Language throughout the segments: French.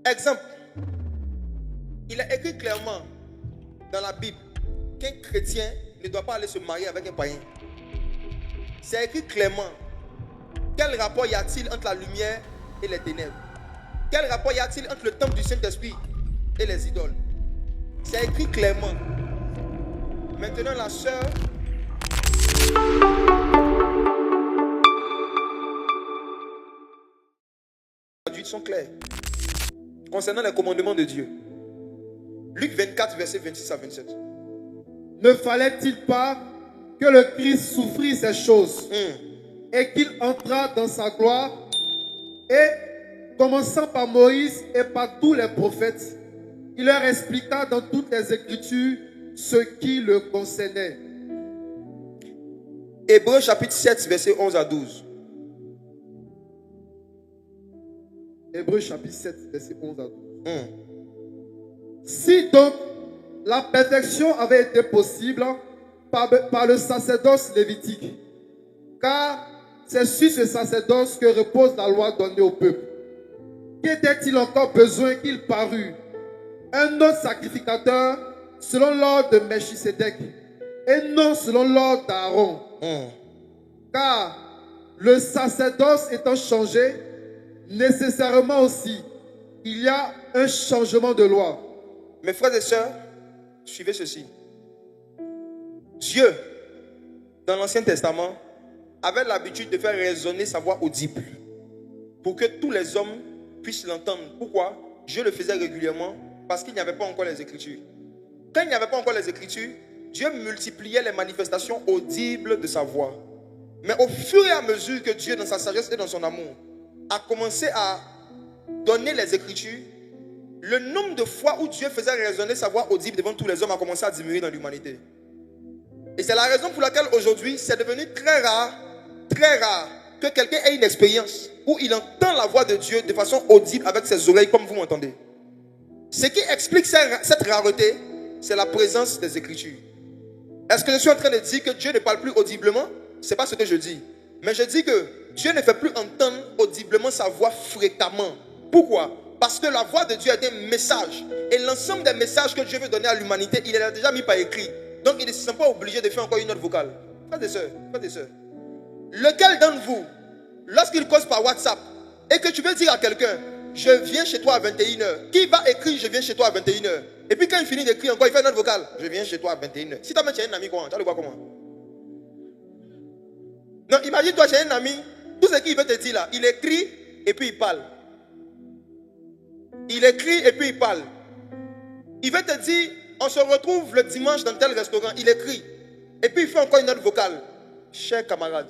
Exemple, il est écrit clairement dans la Bible qu'un chrétien ne doit pas aller se marier avec un païen. C'est écrit clairement. Quel rapport y a-t-il entre la lumière et les ténèbres? Quel rapport y a-t-il entre le temple du Saint-Esprit et les idoles? C'est écrit clairement. Maintenant, la sœur sont clairs concernant les commandements de Dieu. Luc 24, verset 26 à 27. Ne fallait-il pas que le Christ souffrit ces choses et qu'il entrât dans sa gloire? Et commençant par Moïse et par tous les prophètes, il leur expliqua dans toutes les Écritures ce qui le concernait. Hébreux chapitre 7, verset 11 à 12. Hébreux chapitre 7, verset 11 à 12. Si donc la perfection avait été possible par le sacerdoce lévitique, car c'est sur ce sacerdoce que repose la loi donnée au peuple, qu'était-il encore besoin qu'il parût un autre sacrificateur selon l'ordre de Melchisédek et non selon l'ordre d'Aaron? Car le sacerdoce étant changé, nécessairement aussi, il y a un changement de loi. Mes frères et sœurs, suivez ceci. Dieu, dans l'Ancien Testament, avait l'habitude de faire résonner sa voix audible pour que tous les hommes puissent l'entendre. Pourquoi? Dieu le faisait régulièrement parce qu'il n'y avait pas encore les Écritures. Quand il n'y avait pas encore les Écritures, Dieu multipliait les manifestations audibles de sa voix. Mais au fur et à mesure que Dieu, dans sa sagesse et dans son amour, a commencé à donner les Écritures, le nombre de fois où Dieu faisait résonner sa voix audible devant tous les hommes a commencé à diminuer dans l'humanité. Et c'est la raison pour laquelle aujourd'hui, c'est devenu très rare que quelqu'un ait une expérience où il entend la voix de Dieu de façon audible avec ses oreilles comme vous m'entendez. Ce qui explique cette rareté, c'est la présence des Écritures. Est-ce que je suis en train de dire que Dieu ne parle plus audiblement? Ce n'est pas ce que je dis. Mais je dis que Dieu ne fait plus entendre audiblement sa voix fréquemment. Pourquoi? Parce que la voix de Dieu est un message. Et l'ensemble des messages que Dieu veut donner à l'humanité, il les a déjà mis par écrit. Donc il ne se sent pas obligé de faire encore une note vocale. Frères et sœurs, lequel d'entre vous, lorsqu'il cause par WhatsApp, et que tu veux dire à quelqu'un, je viens chez toi à 21h, qui va écrire je viens chez toi à 21h? Et puis quand il finit d'écrire encore, il fait une note vocale, je viens chez toi à 21h. Si toi-même tu as un ami, comment? Tu vas le voir comment? Non, imagine-toi, j'ai un ami, tout ce qu'il veut te dire là, il écrit et puis il parle. Il écrit et puis il parle. Il veut te dire, on se retrouve le dimanche dans tel restaurant, il écrit. Et puis il fait encore une note vocale. Chers camarades,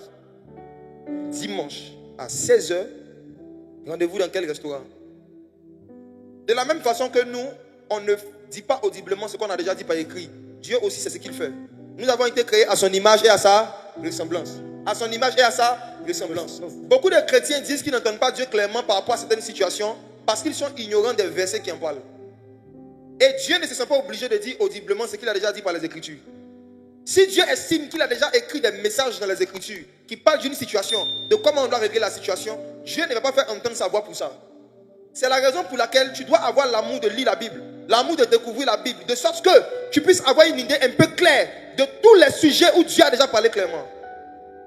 dimanche à 16h, rendez-vous dans quel restaurant? De la même façon que nous, on ne dit pas audiblement ce qu'on a déjà dit par écrit. Dieu aussi, c'est ce qu'il fait. Nous avons été créés à son image et à sa ressemblance. À son image et à sa ressemblance. Beaucoup de chrétiens disent qu'ils n'entendent pas Dieu clairement par rapport à certaines situations parce qu'ils sont ignorants des versets qui en parlent. Et Dieu ne se sent pas obligé de dire audiblement ce qu'il a déjà dit par les Écritures. Si Dieu estime qu'il a déjà écrit des messages dans les Écritures qui parlent d'une situation, de comment on doit régler la situation, Dieu ne va pas faire entendre sa voix pour ça. C'est la raison pour laquelle tu dois avoir l'amour de lire la Bible, l'amour de découvrir la Bible, de sorte que tu puisses avoir une idée un peu claire de tous les sujets où Dieu a déjà parlé clairement.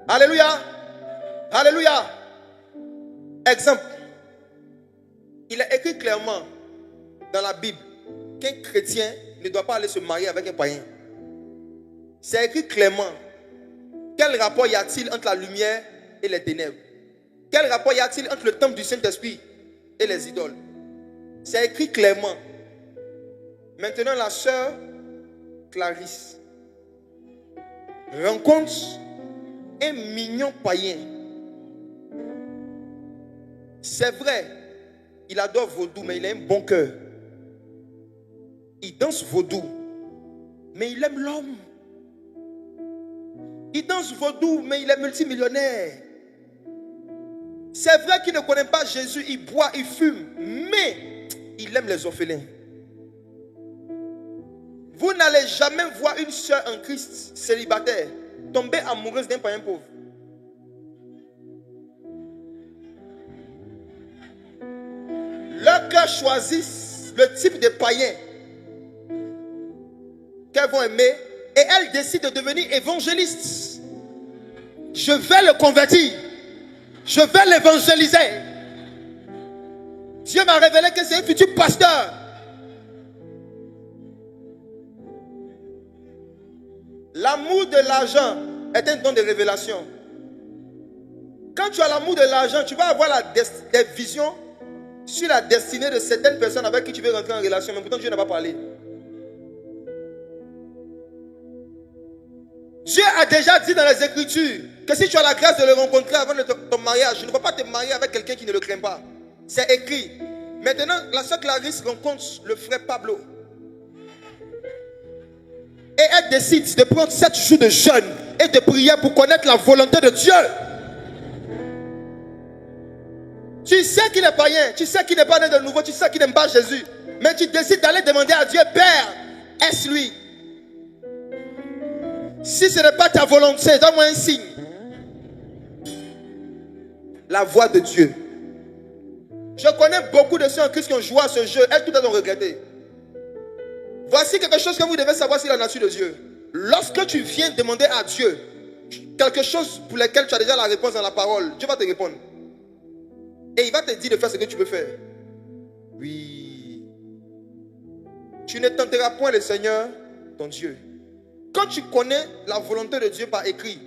Alléluia. Alléluia. Exemple. Il est écrit clairement dans la Bible qu'un chrétien ne doit pas aller se marier avec un païen. C'est écrit clairement. Quel rapport y a-t-il entre la lumière et les ténèbres? Quel rapport y a-t-il entre le temple du Saint-Esprit et les idoles? C'est écrit clairement. Maintenant, la sœur Clarisse rencontre un mignon païen. C'est vrai, il adore vaudou, mais il a un bon cœur. Il danse vaudou, mais il aime l'homme. Il danse vaudou, mais il est multimillionnaire. C'est vrai qu'il ne connaît pas Jésus, il boit, il fume, mais il aime les orphelins. Vous n'allez jamais voir une sœur en Christ célibataire tomber amoureuse d'un païen pauvre. Leur cœur choisissent le type de païen qu'elles vont aimer et elles décident de devenir évangélistes. Je vais le convertir. Je vais l'évangéliser. Dieu m'a révélé que c'est un futur pasteur. L'amour de l'argent est un don de révélation. Quand tu as l'amour de l'argent, tu vas avoir des visions sur la destinée de certaines personnes avec qui tu veux rentrer en relation. Mais pourtant, Dieu n'a pas parlé. Dieu a déjà dit dans les Écritures que si tu as la grâce de le rencontrer avant de ton mariage, tu ne vas pas te marier avec quelqu'un qui ne le craint pas. C'est écrit. Maintenant, la sœur Clarisse rencontre le frère Pablo. Et elle décide de prendre 7 jours de jeûne et de prière pour connaître la volonté de Dieu. Tu sais qu'il est païen, tu sais qu'il n'est pas né de nouveau, tu sais qu'il n'aime pas Jésus. Mais tu décides d'aller demander à Dieu, Père, est-ce lui? Si ce n'est pas ta volonté, donne-moi un signe. La voix de Dieu. Je connais beaucoup de ceux en Christ qui ont joué à ce jeu, elles toutes ont regretté. Voici quelque chose que vous devez savoir sur la nature de Dieu. Lorsque tu viens demander à Dieu quelque chose pour lequel tu as déjà la réponse dans la parole, Dieu va te répondre. Et il va te dire de faire ce que tu veux faire. Oui. Tu ne tenteras point le Seigneur, ton Dieu. Quand tu connais la volonté de Dieu par écrit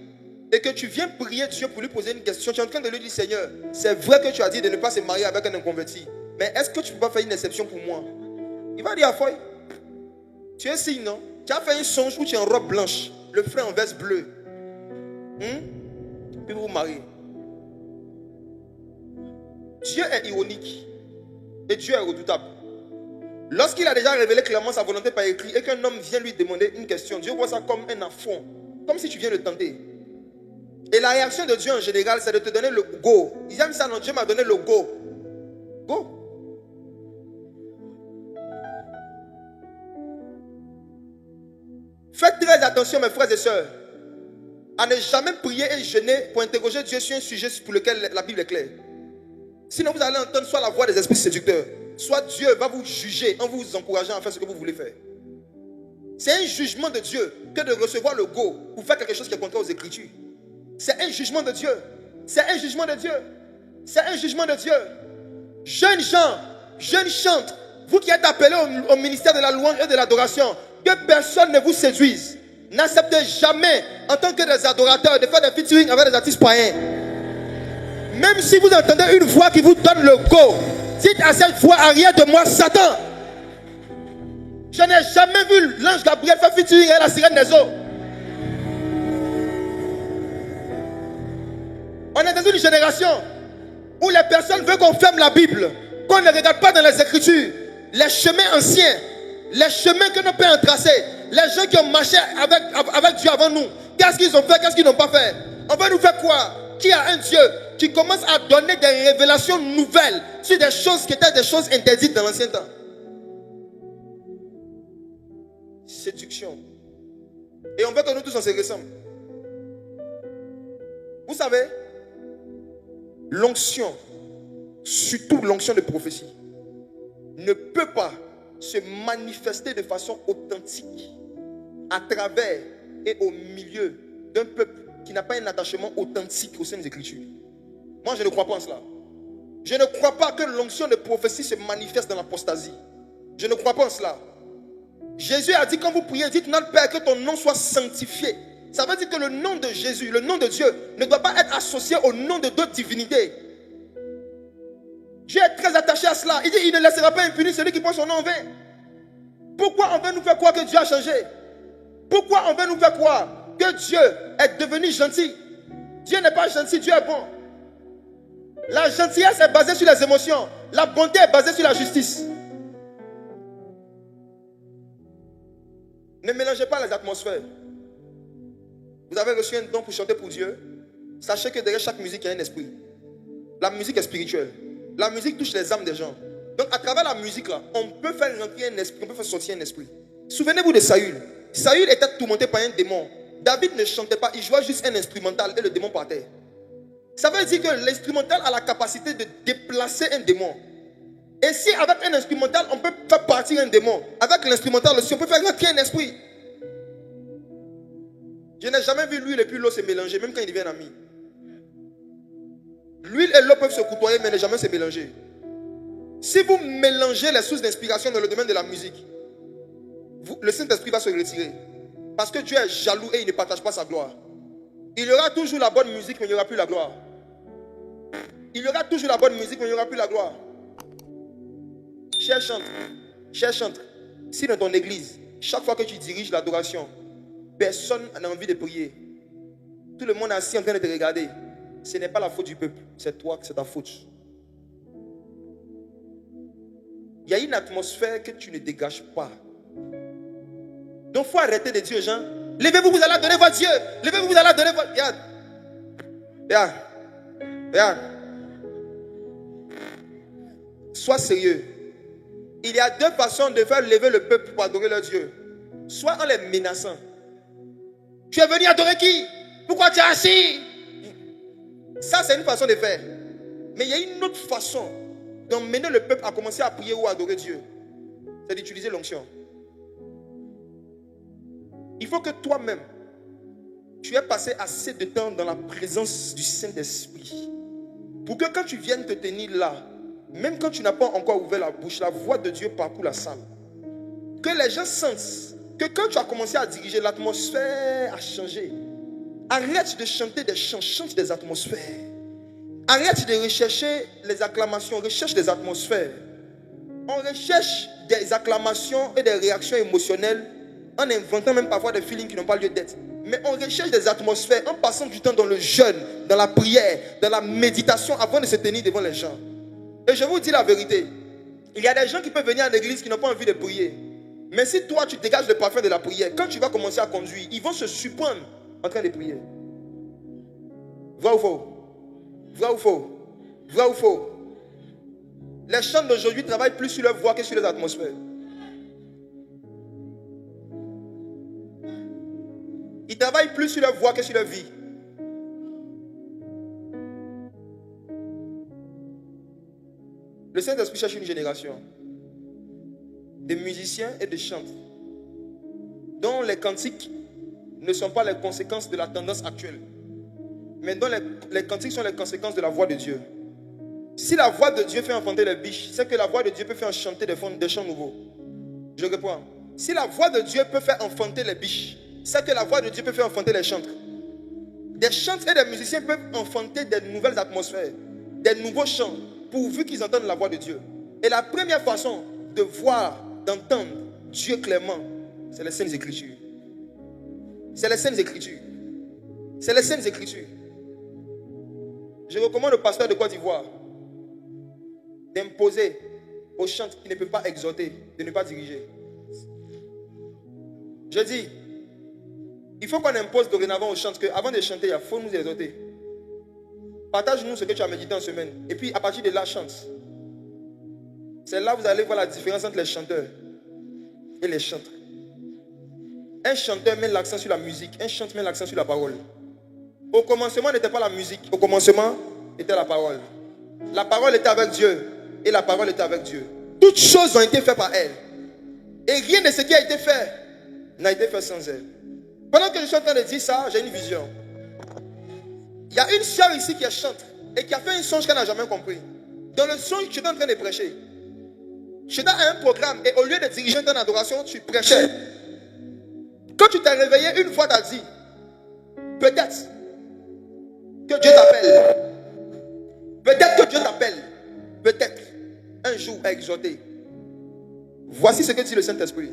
et que tu viens prier Dieu pour lui poser une question, tu es en train de lui dire, Seigneur, c'est vrai que tu as dit de ne pas se marier avec un inconverti. Mais est-ce que tu ne peux pas faire une exception pour moi? Il va dire à Foy, tu es signe, non? Tu as fait un songe où tu es en robe blanche, le frère en veste bleue. Puis vous vous mariez. Dieu est ironique et Dieu est redoutable. Lorsqu'il a déjà révélé clairement sa volonté par écrit et qu'un homme vient lui demander une question, Dieu voit ça comme un affront, comme si tu viens le tenter. Et la réaction de Dieu en général, c'est de te donner le go. Ils aiment ça, non? Dieu m'a donné le go. Go. Faites très attention, mes frères et sœurs, à ne jamais prier et jeûner pour interroger Dieu sur un sujet pour lequel la Bible est claire. Sinon, vous allez entendre soit la voix des esprits séducteurs, soit Dieu va vous juger en vous encourageant à faire ce que vous voulez faire. C'est un jugement de Dieu que de recevoir le go pour faire quelque chose qui est contraire aux Écritures. C'est un jugement de Dieu. C'est un jugement de Dieu. C'est un jugement de Dieu. Jeunes gens, jeunes chantres, vous qui êtes appelés au ministère de la louange et de l'adoration, que personne ne vous séduise. N'acceptez jamais, en tant que des adorateurs, de faire des featuring avec des artistes païens. Même si vous entendez une voix qui vous donne le go, dites à cette voix, arrière de moi, Satan. Je n'ai jamais vu l'ange Gabriel faire featuring avec la sirène des eaux. On est dans une génération où les personnes veulent qu'on ferme la Bible, qu'on ne regarde pas dans les Écritures, les chemins anciens, les chemins que nos pères ont tracés, les gens qui ont marché avec Dieu avant nous. Qu'est-ce qu'ils ont fait, qu'est-ce qu'ils n'ont pas fait? On va nous faire quoi? Qui a un Dieu qui commence à donner des révélations nouvelles sur des choses qui étaient des choses interdites dans l'ancien temps. Séduction. Et on veut que nous tous on se ressemble. Vous savez, l'onction, surtout l'onction de prophétie, ne peut pas se manifester de façon authentique à travers et au milieu d'un peuple qui n'a pas un attachement authentique aux Saintes Écritures. Moi, je ne crois pas en cela. Je ne crois pas que l'onction de prophétie se manifeste dans l'apostasie. Je ne crois pas en cela. Jésus a dit, quand vous priez, dites notre Père, que ton nom soit sanctifié. Ça veut dire que le nom de Jésus, le nom de Dieu, ne doit pas être associé au nom de d'autres divinités. Dieu est très attaché à cela. Il dit, il ne laissera pas impuni celui qui prend son nom en vain. Pourquoi on veut nous faire croire que Dieu a changé? Pourquoi on veut nous faire croire que Dieu est devenu gentil? Dieu n'est pas gentil, Dieu est bon. La gentillesse est basée sur les émotions. La bonté est basée sur la justice. Ne mélangez pas les atmosphères. Vous avez reçu un don pour chanter pour Dieu. Sachez que derrière chaque musique, il y a un esprit. La musique est spirituelle. La musique touche les âmes des gens. Donc à travers la musique là, on peut faire rentrer un esprit, on peut faire sortir un esprit. Souvenez-vous de Saül. Saül était tourmenté par un démon. David ne chantait pas, il jouait juste un instrumental et le démon partait. Ça veut dire que l'instrumental a la capacité de déplacer un démon. Et si avec un instrumental, on peut faire partir un démon, avec l'instrumental aussi, on peut faire rentrer un esprit. Je n'ai jamais vu l'huile et puis l'eau se mélanger, même quand ils deviennent amis. L'huile et l'eau peuvent se côtoyer, mais ne jamais se mélanger. Si vous mélangez les sources d'inspiration dans le domaine de la musique, le Saint-Esprit va se retirer. Parce que Dieu est jaloux et il ne partage pas sa gloire. Il y aura toujours la bonne musique, mais il n'y aura plus la gloire. Il y aura toujours la bonne musique, mais il n'y aura plus la gloire. Cher chantre, si dans ton église, chaque fois que tu diriges l'adoration, personne n'a envie de prier, tout le monde est assis en train de te regarder, ce n'est pas la faute du peuple, c'est toi, c'est ta faute. Il y a une atmosphère que tu ne dégages pas. Donc il faut arrêter de dire aux gens, levez-vous, vous allez adorer votre Dieu. Levez-vous, vous allez adorer votre... Regarde. Sois sérieux. Il y a deux façons de faire lever le peuple pour adorer leur Dieu. Soit en les menaçant. Tu es venu adorer qui? Pourquoi tu es assis? Ça, c'est une façon de faire. Mais il y a une autre façon d'emmener le peuple à commencer à prier ou à adorer Dieu. C'est d'utiliser l'onction. Il faut que toi-même, tu aies passé assez de temps dans la présence du Saint-Esprit pour que quand tu viennes te tenir là, même quand tu n'as pas encore ouvert la bouche, la voix de Dieu parcourt la salle. Que les gens sentent que quand tu as commencé à diriger, l'atmosphère a changé. Arrête de chanter des chants, chante des atmosphères. Arrête de rechercher les acclamations, recherche des atmosphères. On recherche des acclamations et des réactions émotionnelles en inventant même parfois des feelings qui n'ont pas lieu d'être. Mais on recherche des atmosphères en passant du temps dans le jeûne, dans la prière, dans la méditation avant de se tenir devant les gens. Et je vous dis la vérité, il y a des gens qui peuvent venir à l'église qui n'ont pas envie de prier. Mais si toi tu dégages le parfum de la prière, quand tu vas commencer à conduire, ils vont se surprendre en train de prier. Vrai ou faux? Vrai ou faux? Vrai ou faux? Les chants d'aujourd'hui travaillent plus sur leur voix que sur les atmosphères. Ils travaillent plus sur leur voix que sur leur vie. Le Saint-Esprit cherche une génération de musiciens et de chanteurs dont les cantiques ne sont pas les conséquences de la tendance actuelle, mais dont les cantiques sont les conséquences de la voix de Dieu. Si la voix de Dieu fait enfanter les biches, c'est que la voix de Dieu peut faire chanter des chants nouveaux. Je reprends. Si la voix de Dieu peut faire enfanter les biches, c'est que la voix de Dieu peut faire enfanter les chantres. Des chanteurs et des musiciens peuvent enfanter des nouvelles atmosphères, des nouveaux chants, pourvu qu'ils entendent la voix de Dieu. Et la première façon de voir, d'entendre Dieu clairement, c'est les Saintes Écritures. C'est les Saintes Écritures. C'est les Saintes Écritures. Je recommande au pasteur de Côte d'Ivoire d'imposer aux chantres qui ne peuvent pas exhorter, de ne pas diriger. Je dis, il faut qu'on impose dorénavant aux chantres qu'avant de chanter, il faut nous exhorter. Partage-nous ce que tu as médité en semaine. Et puis à partir de là, chante. C'est là que vous allez voir la différence entre les chanteurs et les chantres. Un chanteur met l'accent sur la musique, un chanteur met l'accent sur la parole. Au commencement n'était pas la musique, au commencement était la parole. La parole était avec Dieu et la parole était avec Dieu. Toutes choses ont été faites par elle. Et rien de ce qui a été fait n'a été fait sans elle. Pendant que je suis en train de dire ça, j'ai une vision. Il y a une sœur ici qui est chantre et qui a fait un songe qu'elle n'a jamais compris. Dans le songe, tu es en train de prêcher. Tu es à un programme et au lieu de diriger ton adoration, tu prêchais. Quand tu t'es réveillé, une fois t'a dit, peut-être que Dieu t'appelle. Peut-être que Dieu t'appelle. Peut-être un jour à exhorter. Voici ce que dit le Saint-Esprit.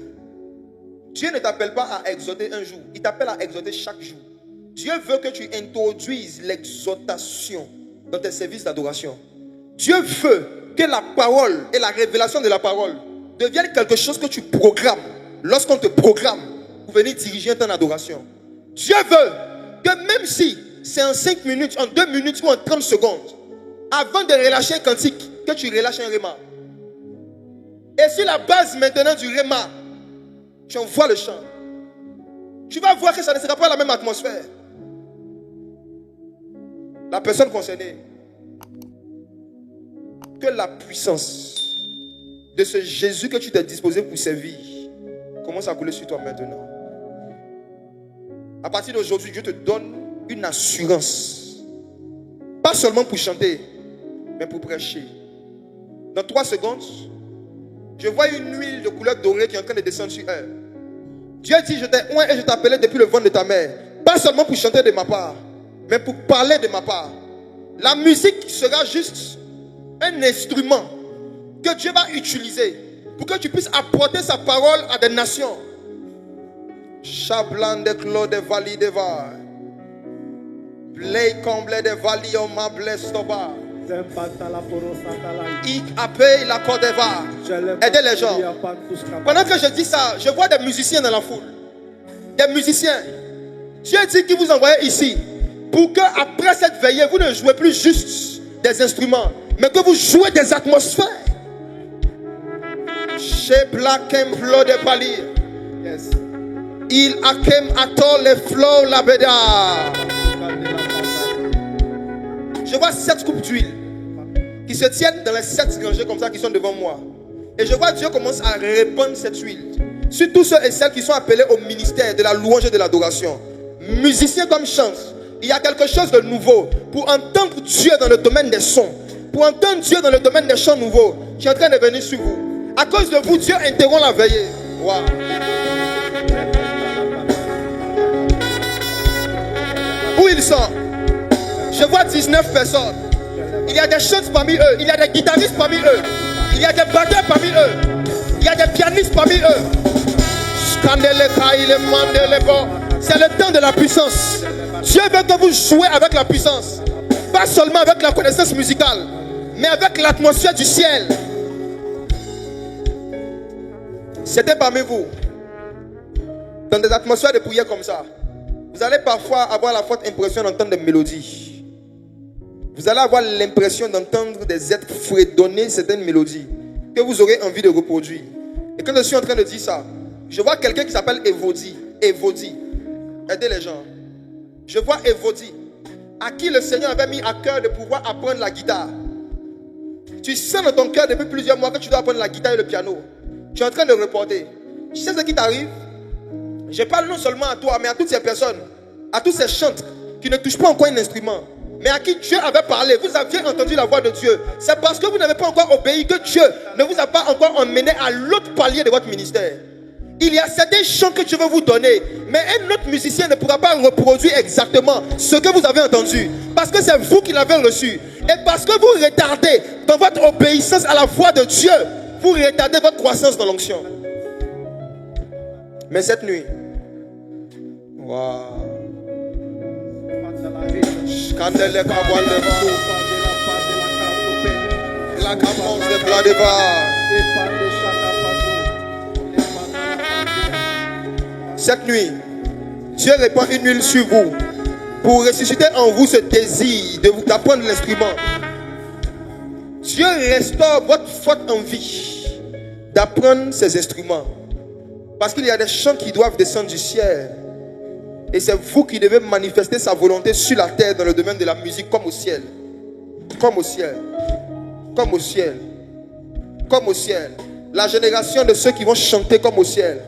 Dieu ne t'appelle pas à exhorter un jour. Il t'appelle à exhorter chaque jour. Dieu veut que tu introduises l'exhortation dans tes services d'adoration. Dieu veut que la parole et la révélation de la parole deviennent quelque chose que tu programmes lorsqu'on te programme pour venir diriger ton adoration. Dieu veut que même si c'est en 5 minutes, en 2 minutes ou en 30 secondes, avant de relâcher un cantique, que tu relâches un réma. Et sur la base maintenant du réma, tu envoies le chant. Tu vas voir que ça ne sera pas la même atmosphère. La personne concernée, que la puissance de ce Jésus que tu t'es disposé pour servir commence à couler sur toi maintenant. À partir d'aujourd'hui, Dieu te donne une assurance. Pas seulement pour chanter, mais pour prêcher. Dans 3 secondes, je vois une huile de couleur dorée qui est en train de descendre sur elle. Dieu dit, je t'ai oint et je t'appelais depuis le ventre de ta mère. Pas seulement pour chanter de ma part, mais pour parler de ma part. La musique sera juste un instrument que Dieu va utiliser pour que tu puisses apporter sa parole à des nations. Chablan de Claude de Vali de Var. Play comble de Vali on ma blestoba. Ik appelle la Côte d'Ivoire. Aidez les gens. Pendant que je dis ça, je vois des musiciens dans la foule. Des musiciens. Dieu dit qu'il vous envoyait ici pour que après cette veillée, vous ne jouez plus juste des instruments, mais que vous jouez des atmosphères. Chez Black and Flow de Pali. Yes. Il a kem atol les flots la beda. Je vois 7 coupes d'huile qui se tiennent dans les 7 rangées comme ça qui sont devant moi. Et je vois Dieu commence à répandre cette huile sur tous ceux et celles qui sont appelés au ministère de la louange et de l'adoration. Musiciens comme chante. Il y a quelque chose de nouveau pour entendre Dieu dans le domaine des sons. Pour entendre Dieu dans le domaine des chants nouveaux qui est en train de venir sur vous. À cause de vous, Dieu interrompt la veillée. Wow. Où ils sont? Je vois 19 personnes. Il y a des chanteurs parmi eux. Il y a des guitaristes parmi eux. Il y a des batteurs parmi eux. Il y a des pianistes parmi eux. C'est le temps de la puissance. Dieu veut que vous jouez avec la puissance. Pas seulement avec la connaissance musicale, mais avec l'atmosphère du ciel. C'était parmi vous, dans des atmosphères de prière comme ça, vous allez parfois avoir la forte impression d'entendre des mélodies. Vous allez avoir l'impression d'entendre des êtres fredonner certaines mélodies que vous aurez envie de reproduire. Et quand je suis en train de dire ça, je vois quelqu'un qui s'appelle Evodi. Evodi. Aidez les gens. Je vois Evodi, à qui le Seigneur avait mis à cœur de pouvoir apprendre la guitare. Tu sens dans ton cœur depuis plusieurs mois que tu dois apprendre la guitare et le piano. Tu es en train de reporter. Tu sais ce qui t'arrive? Je parle non seulement à toi, mais à toutes ces personnes, à tous ces chantres qui ne touchent pas encore un instrument, mais à qui Dieu avait parlé. Vous aviez entendu la voix de Dieu. C'est parce que vous n'avez pas encore obéi que Dieu ne vous a pas encore emmené à l'autre palier de votre ministère. Il y a certains chants que Dieu veut vous donner, mais un autre musicien ne pourra pas reproduire exactement ce que vous avez entendu, parce que c'est vous qui l'avez reçu. Et parce que vous retardez dans votre obéissance à la voix de Dieu, vous retardez votre croissance dans l'onction. Mais cette nuit, waouh, cette nuit, Dieu répand une huile sur vous pour ressusciter en vous ce désir d'apprendre l'instrument. Dieu restaure votre forte envie d'apprendre ces instruments. Parce qu'il y a des chants qui doivent descendre du ciel. Et c'est vous qui devez manifester sa volonté sur la terre dans le domaine de la musique comme au ciel. Comme au ciel. Comme au ciel. Comme au ciel. La génération de ceux qui vont chanter comme au ciel.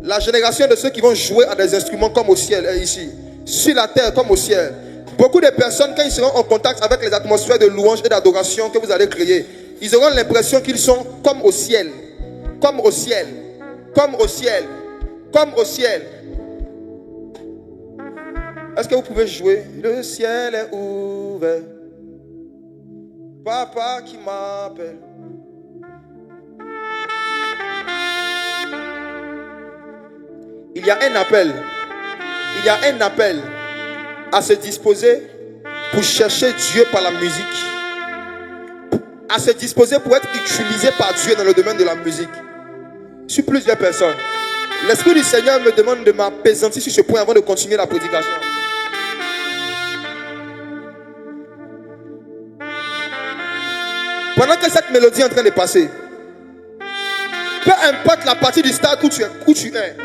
La génération de ceux qui vont jouer à des instruments comme au ciel est ici. Sur la terre comme au ciel. Beaucoup de personnes, quand ils seront en contact avec les atmosphères de louange et d'adoration que vous allez créer, ils auront l'impression qu'ils sont comme au ciel. Comme au ciel. Comme au ciel. Comme au ciel. Est-ce que vous pouvez jouer? Le ciel est ouvert. Papa qui m'appelle. Il y a un appel. Il y a un appel à se disposer pour chercher Dieu par la musique. À se disposer pour être utilisé par Dieu dans le domaine de la musique. Sur plusieurs personnes. L'Esprit du Seigneur me demande de m'apaisantir sur ce point avant de continuer la prédication. Pendant que cette mélodie est en train de passer, peu importe la partie du stade où tu es,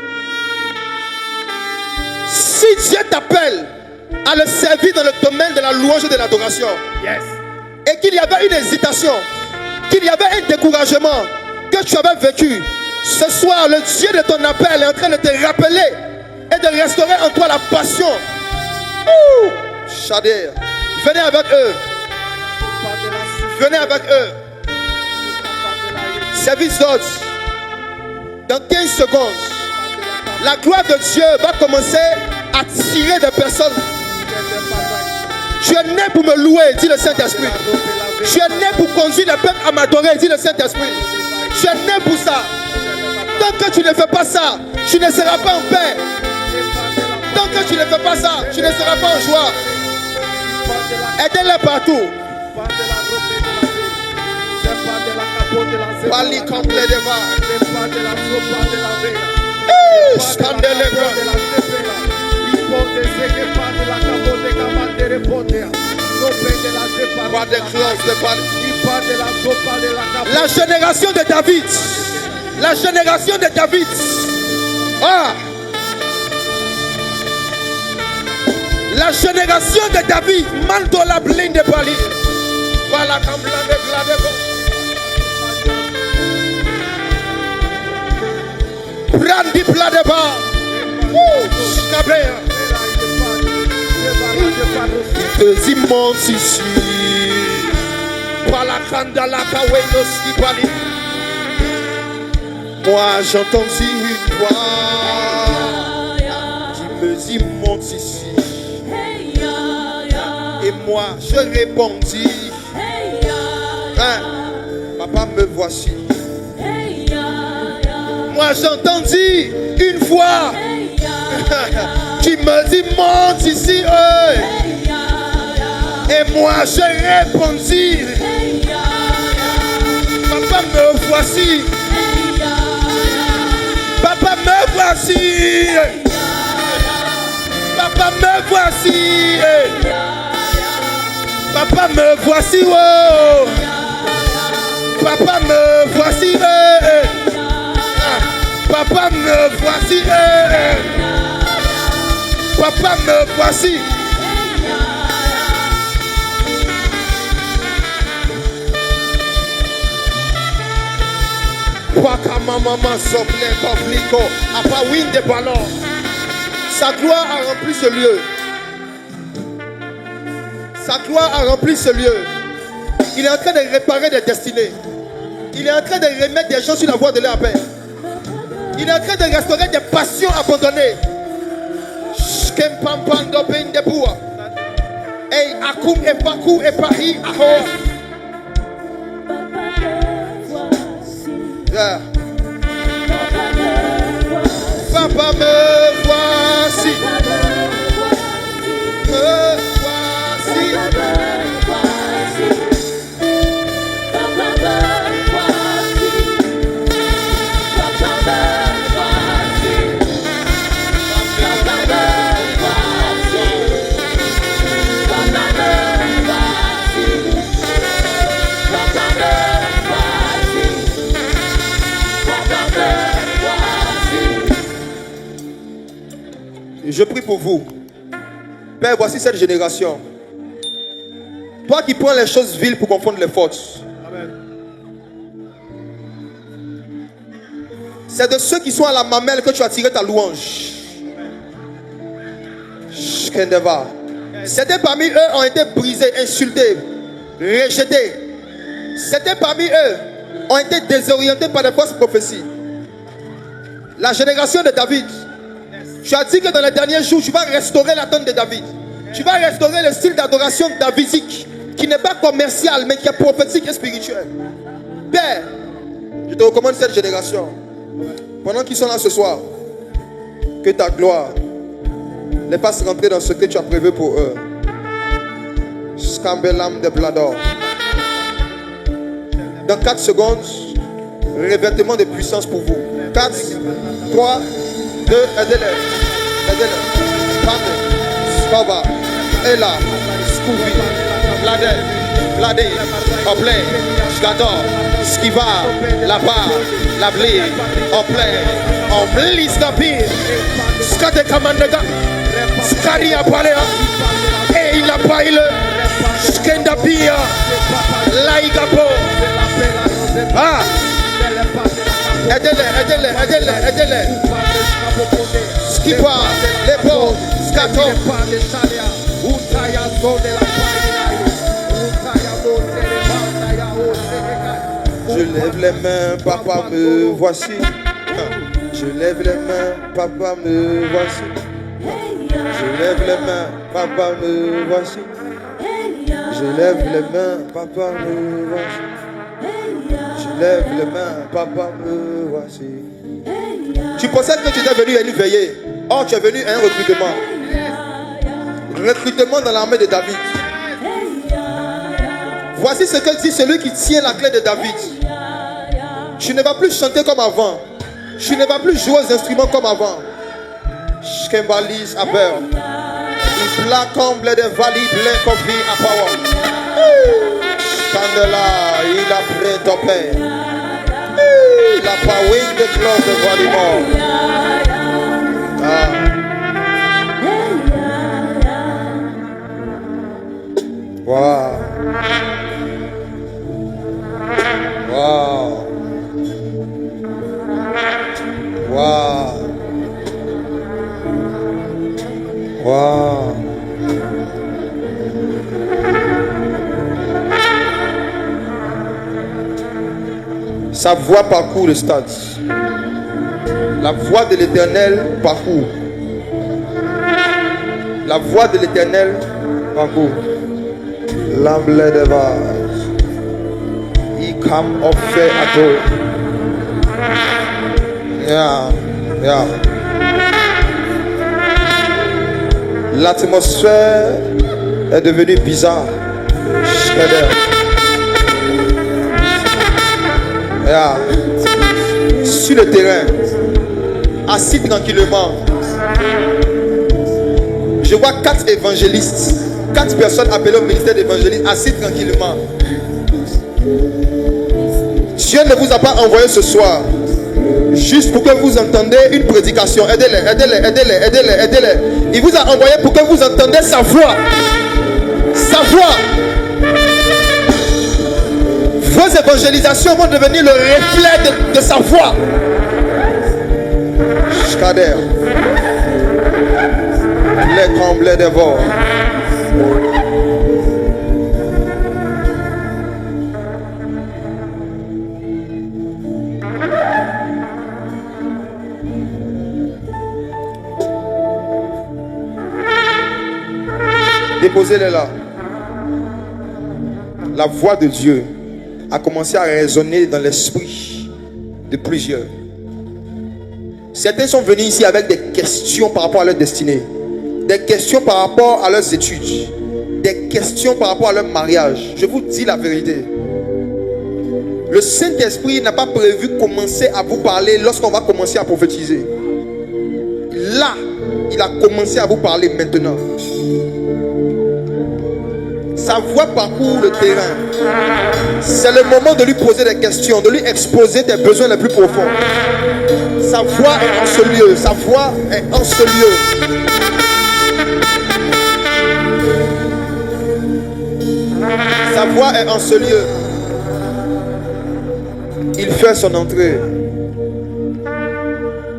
si Dieu t'appelle à le servir dans le domaine de la louange et de l'adoration, yes, et qu'il y avait une hésitation, qu'il y avait un découragement, que tu avais vécu, ce soir, le Dieu de ton appel est en train de te rappeler et de restaurer en toi la passion. Shadir, venez avec eux. Venez avec eux. Service d'ordre. Dans 15 secondes, la gloire de Dieu va commencer à tirer des personnes. Tu es né pour me louer, dit le Saint-Esprit. Tu es né pour conduire le peuple à m'adorer, dit le Saint-Esprit. Tu es né pour ça. Tant que tu ne fais pas ça, tu ne seras pas en paix. Tant que tu ne fais pas ça, tu ne seras pas en joie. Aidez-les partout. Bali complet de va. La génération de David. La génération de David. Ah. La génération de David. Mandola blinde de Bali. Voilà comme la de Brandi plat de bas. Deux immenses ici. Voilà Kandala Kawenos Bali. Moi j'entends une voix qui me dit monte ici. Et moi je répondis, hein, papa me voici. Moi j'entendis une voix qui me dit monte ici. Et moi je répondis, papa me voici. Papa me voici. Papa me voici. Papa me voici. Oh. Papa me voici. Papa me voici. Papa me voici. Sa gloire a rempli ce lieu. Sa gloire a rempli ce lieu. Il est en train de réparer des destinées. Il est en train de remettre des gens sur la voie de leur paix. Il est en train de restaurer des passions abandonnées. Hey, akum et pakou et pahi aho. Yeah. Papa me voici. Me voici. Je prie pour vous. Père, voici cette génération. Toi qui prends les choses viles pour confondre les forces. C'est de ceux qui sont à la mamelle que tu as tiré ta louange. Certains parmi eux ont été brisés, insultés, rejetés. Certains parmi eux ont été désorientés par des fausses prophéties. La génération de David. Tu as dit que dans les derniers jours, tu vas restaurer la tonne de David. Tu vas restaurer le style d'adoration davidique, qui n'est pas commercial, mais qui est prophétique et spirituel. Père, je te recommande cette génération. Pendant qu'ils sont là ce soir, que ta gloire les fasse rentrer dans ce que tu as prévu pour eux. Scambelam de Blador. Dans 4 secondes, revêtement de puissance pour vous. 4, 3, 2, aidez-les. Aidez-les. Pande, Skova, Ela, Scooby, Bladel, Bladé, Oplay, Skador, Skiva, La Bar, La Blé, Oplay, Ombli Skapi, Skate Kamandega, Skadi Apalea, et il a paille, Skenda Pia, Laïgapo. Ah! Aidez-les. Skipa, les bons, scaton. Je lève les mains, papa, me voici. Je lève les mains, papa, me voici. Je lève les mains, papa, me voici. Je lève les mains, papa, me voici. Je lève les mains, papa, me voici. Tu pensais que tu étais venu à une veillée. Or, tu es venu à un recrutement. Recrutement dans l'armée de David. Voici ce que dit celui qui tient la clé de David. Tu ne vas plus chanter comme avant. Tu ne vas plus jouer aux instruments comme avant. Shkembalis à beurre. Il comble des valides, les coffee à power. Candela, il a pris ton père. Il a pas wing de close de Valimor. Wow. Wow. Wow. Wow. Sa voix parcourt le stade. La voix de l'Éternel parcourt. La voix de l'Éternel parcourt. L'emblée de vase. Il come of fait à toi. Yeah. L'atmosphère est devenue bizarre. Yeah. Sur le terrain, assis tranquillement, je vois 4 évangélistes, 4 personnes appelées au ministère d'évangélisme, assis tranquillement. Dieu ne vous a pas envoyé ce soir juste pour que vous entendiez une prédication. Aidez-les. Il vous a envoyé pour que vous entendiez sa voix. Sa voix. Vos évangélisations vont devenir le reflet de sa voix. Shkader. Les comblés de vos. Déposez-les là. La voix de Dieu a commencé à résonner dans l'esprit de plusieurs. Certains sont venus ici avec des questions par rapport à leur destinée, des questions par rapport à leurs études, des questions par rapport à leur mariage. Je vous dis la vérité. Le Saint-Esprit n'a pas prévu commencer à vous parler lorsqu'on va commencer à prophétiser. Là, il a commencé à vous parler maintenant. Sa voix parcourt le terrain. C'est le moment de lui poser des questions, de lui exposer tes besoins les plus profonds. Sa voix est en ce lieu. Sa voix est en ce lieu. Sa voix est en ce lieu. Il fait son entrée.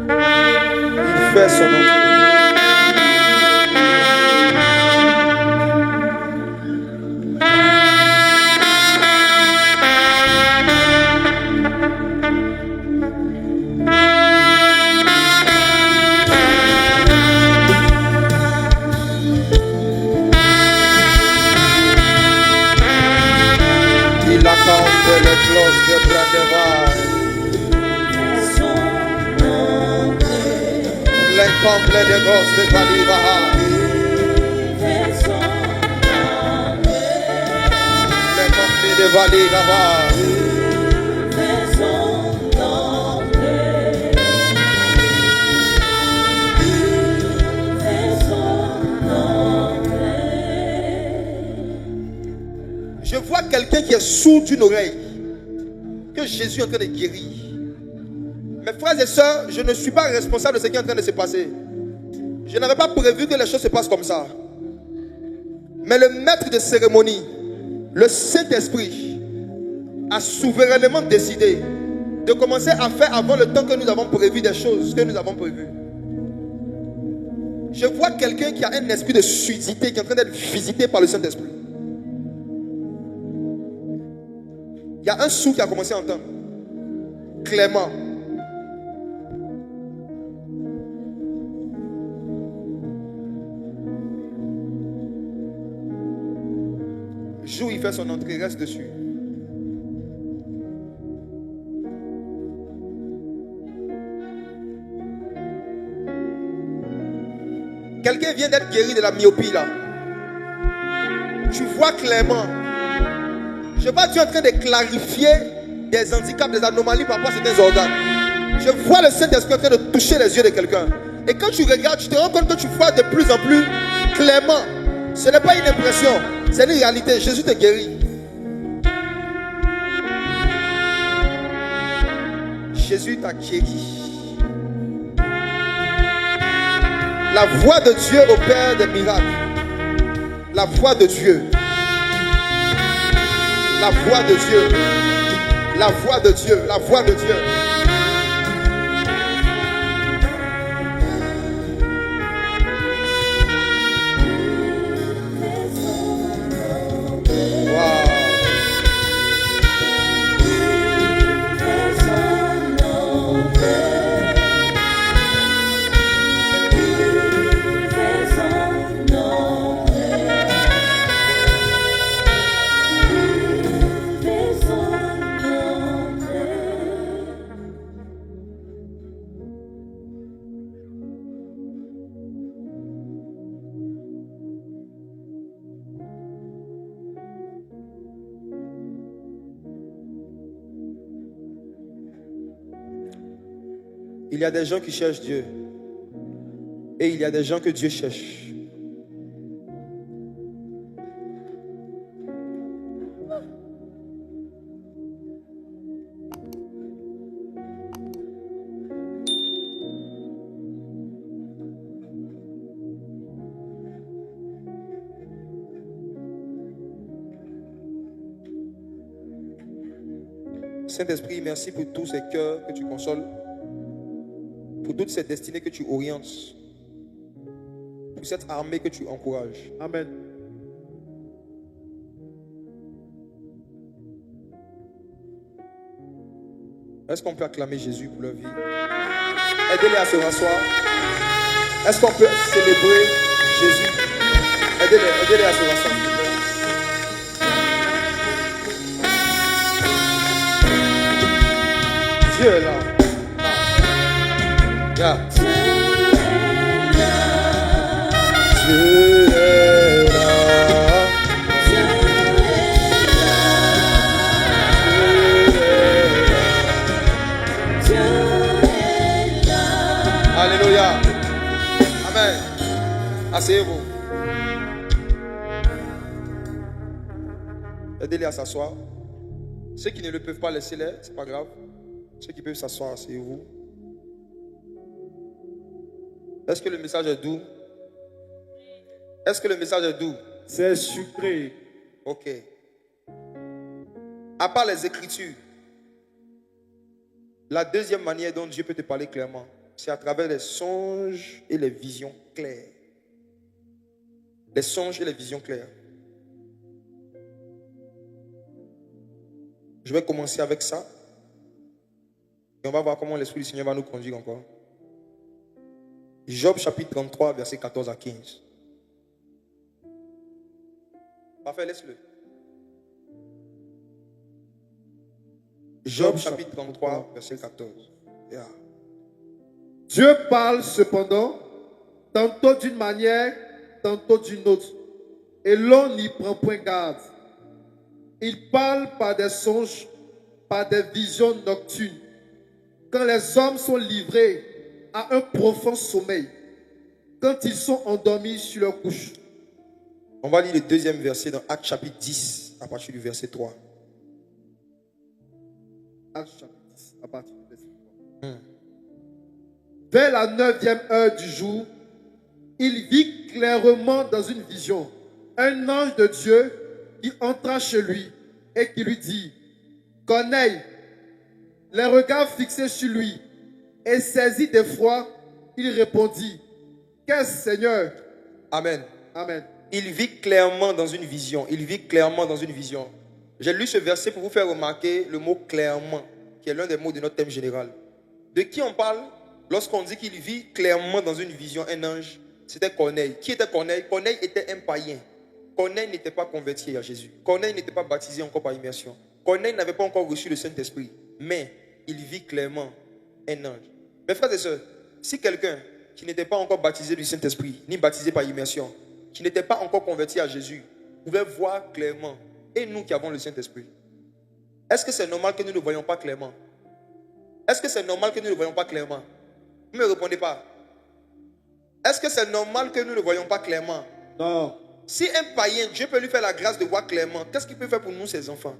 Il fait son entrée. Complet de gos de Valibaha. Les complets de Valibaha. Je vois quelqu'un qui est sourd d'une oreille, que Jésus est en train de guérir. Mes frères et sœurs, je ne suis pas responsable de ce qui est en train de se passer. Je n'avais pas prévu que les choses se passent comme ça. Mais le maître de cérémonie, le Saint-Esprit, a souverainement décidé de commencer à faire avant le temps que nous avons prévu des choses que nous avons prévues. Je vois quelqu'un qui a un esprit de sudité qui est en train d'être visité par le Saint-Esprit. Il y a un sou qui a commencé à entendre. Clément. Le jour où il fait son entrée, reste dessus. Quelqu'un vient d'être guéri de la myopie là. Tu vois clairement. Je vois Dieu en train de clarifier des handicaps, des anomalies par rapport à certains organes. Je vois le Saint-Esprit en train de toucher les yeux de quelqu'un. Et quand tu regardes, tu te rends compte que tu vois de plus en plus clairement. Ce n'est pas une impression, c'est une réalité. Jésus te guérit. Jésus t'a guéri. La voix de Dieu opère des miracles. La voix de Dieu. La voix de Dieu. La voix de Dieu. La voix de Dieu. Il y a des gens qui cherchent Dieu. Et il y a des gens que Dieu cherche. Saint-Esprit, merci pour tous ces cœurs que tu consoles. Pour toutes ces destinées que tu orientes, pour cette armée que tu encourages. Amen. Est-ce qu'on peut acclamer Jésus pour leur vie? Aidez-les à se rasseoir. Est-ce qu'on peut célébrer Jésus? Aidez-les à se rasseoir. Dieu est là. Yeah. Dieu est là. Alléluia. Amen. Asseyez-vous. Aidez-les à s'asseoir. Ceux qui ne le peuvent pas, laissez-les, c'est pas grave. Ceux qui peuvent s'asseoir, asseyez-vous. Est-ce que le message est doux? Est-ce que le message est doux? C'est sucré. Ok. À part les Écritures, la deuxième manière dont Dieu peut te parler clairement, c'est à travers les songes et les visions claires. Les songes et les visions claires. Je vais commencer avec ça. Et on va voir comment l'Esprit du Seigneur va nous conduire encore. Job chapitre 33, versets 14 à 15. Parfait, laisse-le. Job chapitre 33, verset 14. Yeah. Dieu parle cependant, tantôt d'une manière, tantôt d'une autre, et l'on n'y prend point garde. Il parle par des songes, par des visions nocturnes, quand les hommes sont livrés à un profond sommeil, quand ils sont endormis sur leur couche. On va lire le deuxième verset dans Actes chapitre 10, à partir du verset 3. Actes chapitre 10, à partir du verset 3. Vers la 9e heure du jour, il vit clairement dans une vision un ange de Dieu qui entra chez lui et qui lui dit: Corneille. les regards fixés sur lui, et saisi d'effroi, il répondit, qu'est-ce, Seigneur? Amen. Amen. Il vit clairement dans une vision. Il vit clairement dans une vision. J'ai lu ce verset pour vous faire remarquer le mot clairement, qui est l'un des mots de notre thème général. De qui on parle lorsqu'on dit qu'il vit clairement dans une vision, un ange? C'était Corneille. Qui était Corneille? Corneille était un païen. Corneille n'était pas converti à Jésus. Corneille n'était pas baptisé encore par immersion. Corneille n'avait pas encore reçu le Saint-Esprit. Mais il vit clairement un ange. Mes frères et sœurs, si quelqu'un qui n'était pas encore baptisé du Saint-Esprit, ni baptisé par immersion, qui n'était pas encore converti à Jésus, pouvait voir clairement, et nous qui avons le Saint-Esprit, est-ce que c'est normal que nous ne voyons pas clairement? Est-ce que c'est normal que nous ne voyons pas clairement? Vous ne me répondez pas. Est-ce que c'est normal que nous ne voyons pas clairement? Non. Si un païen, Dieu peut lui faire la grâce de voir clairement, qu'est-ce qu'il peut faire pour nous, ses enfants?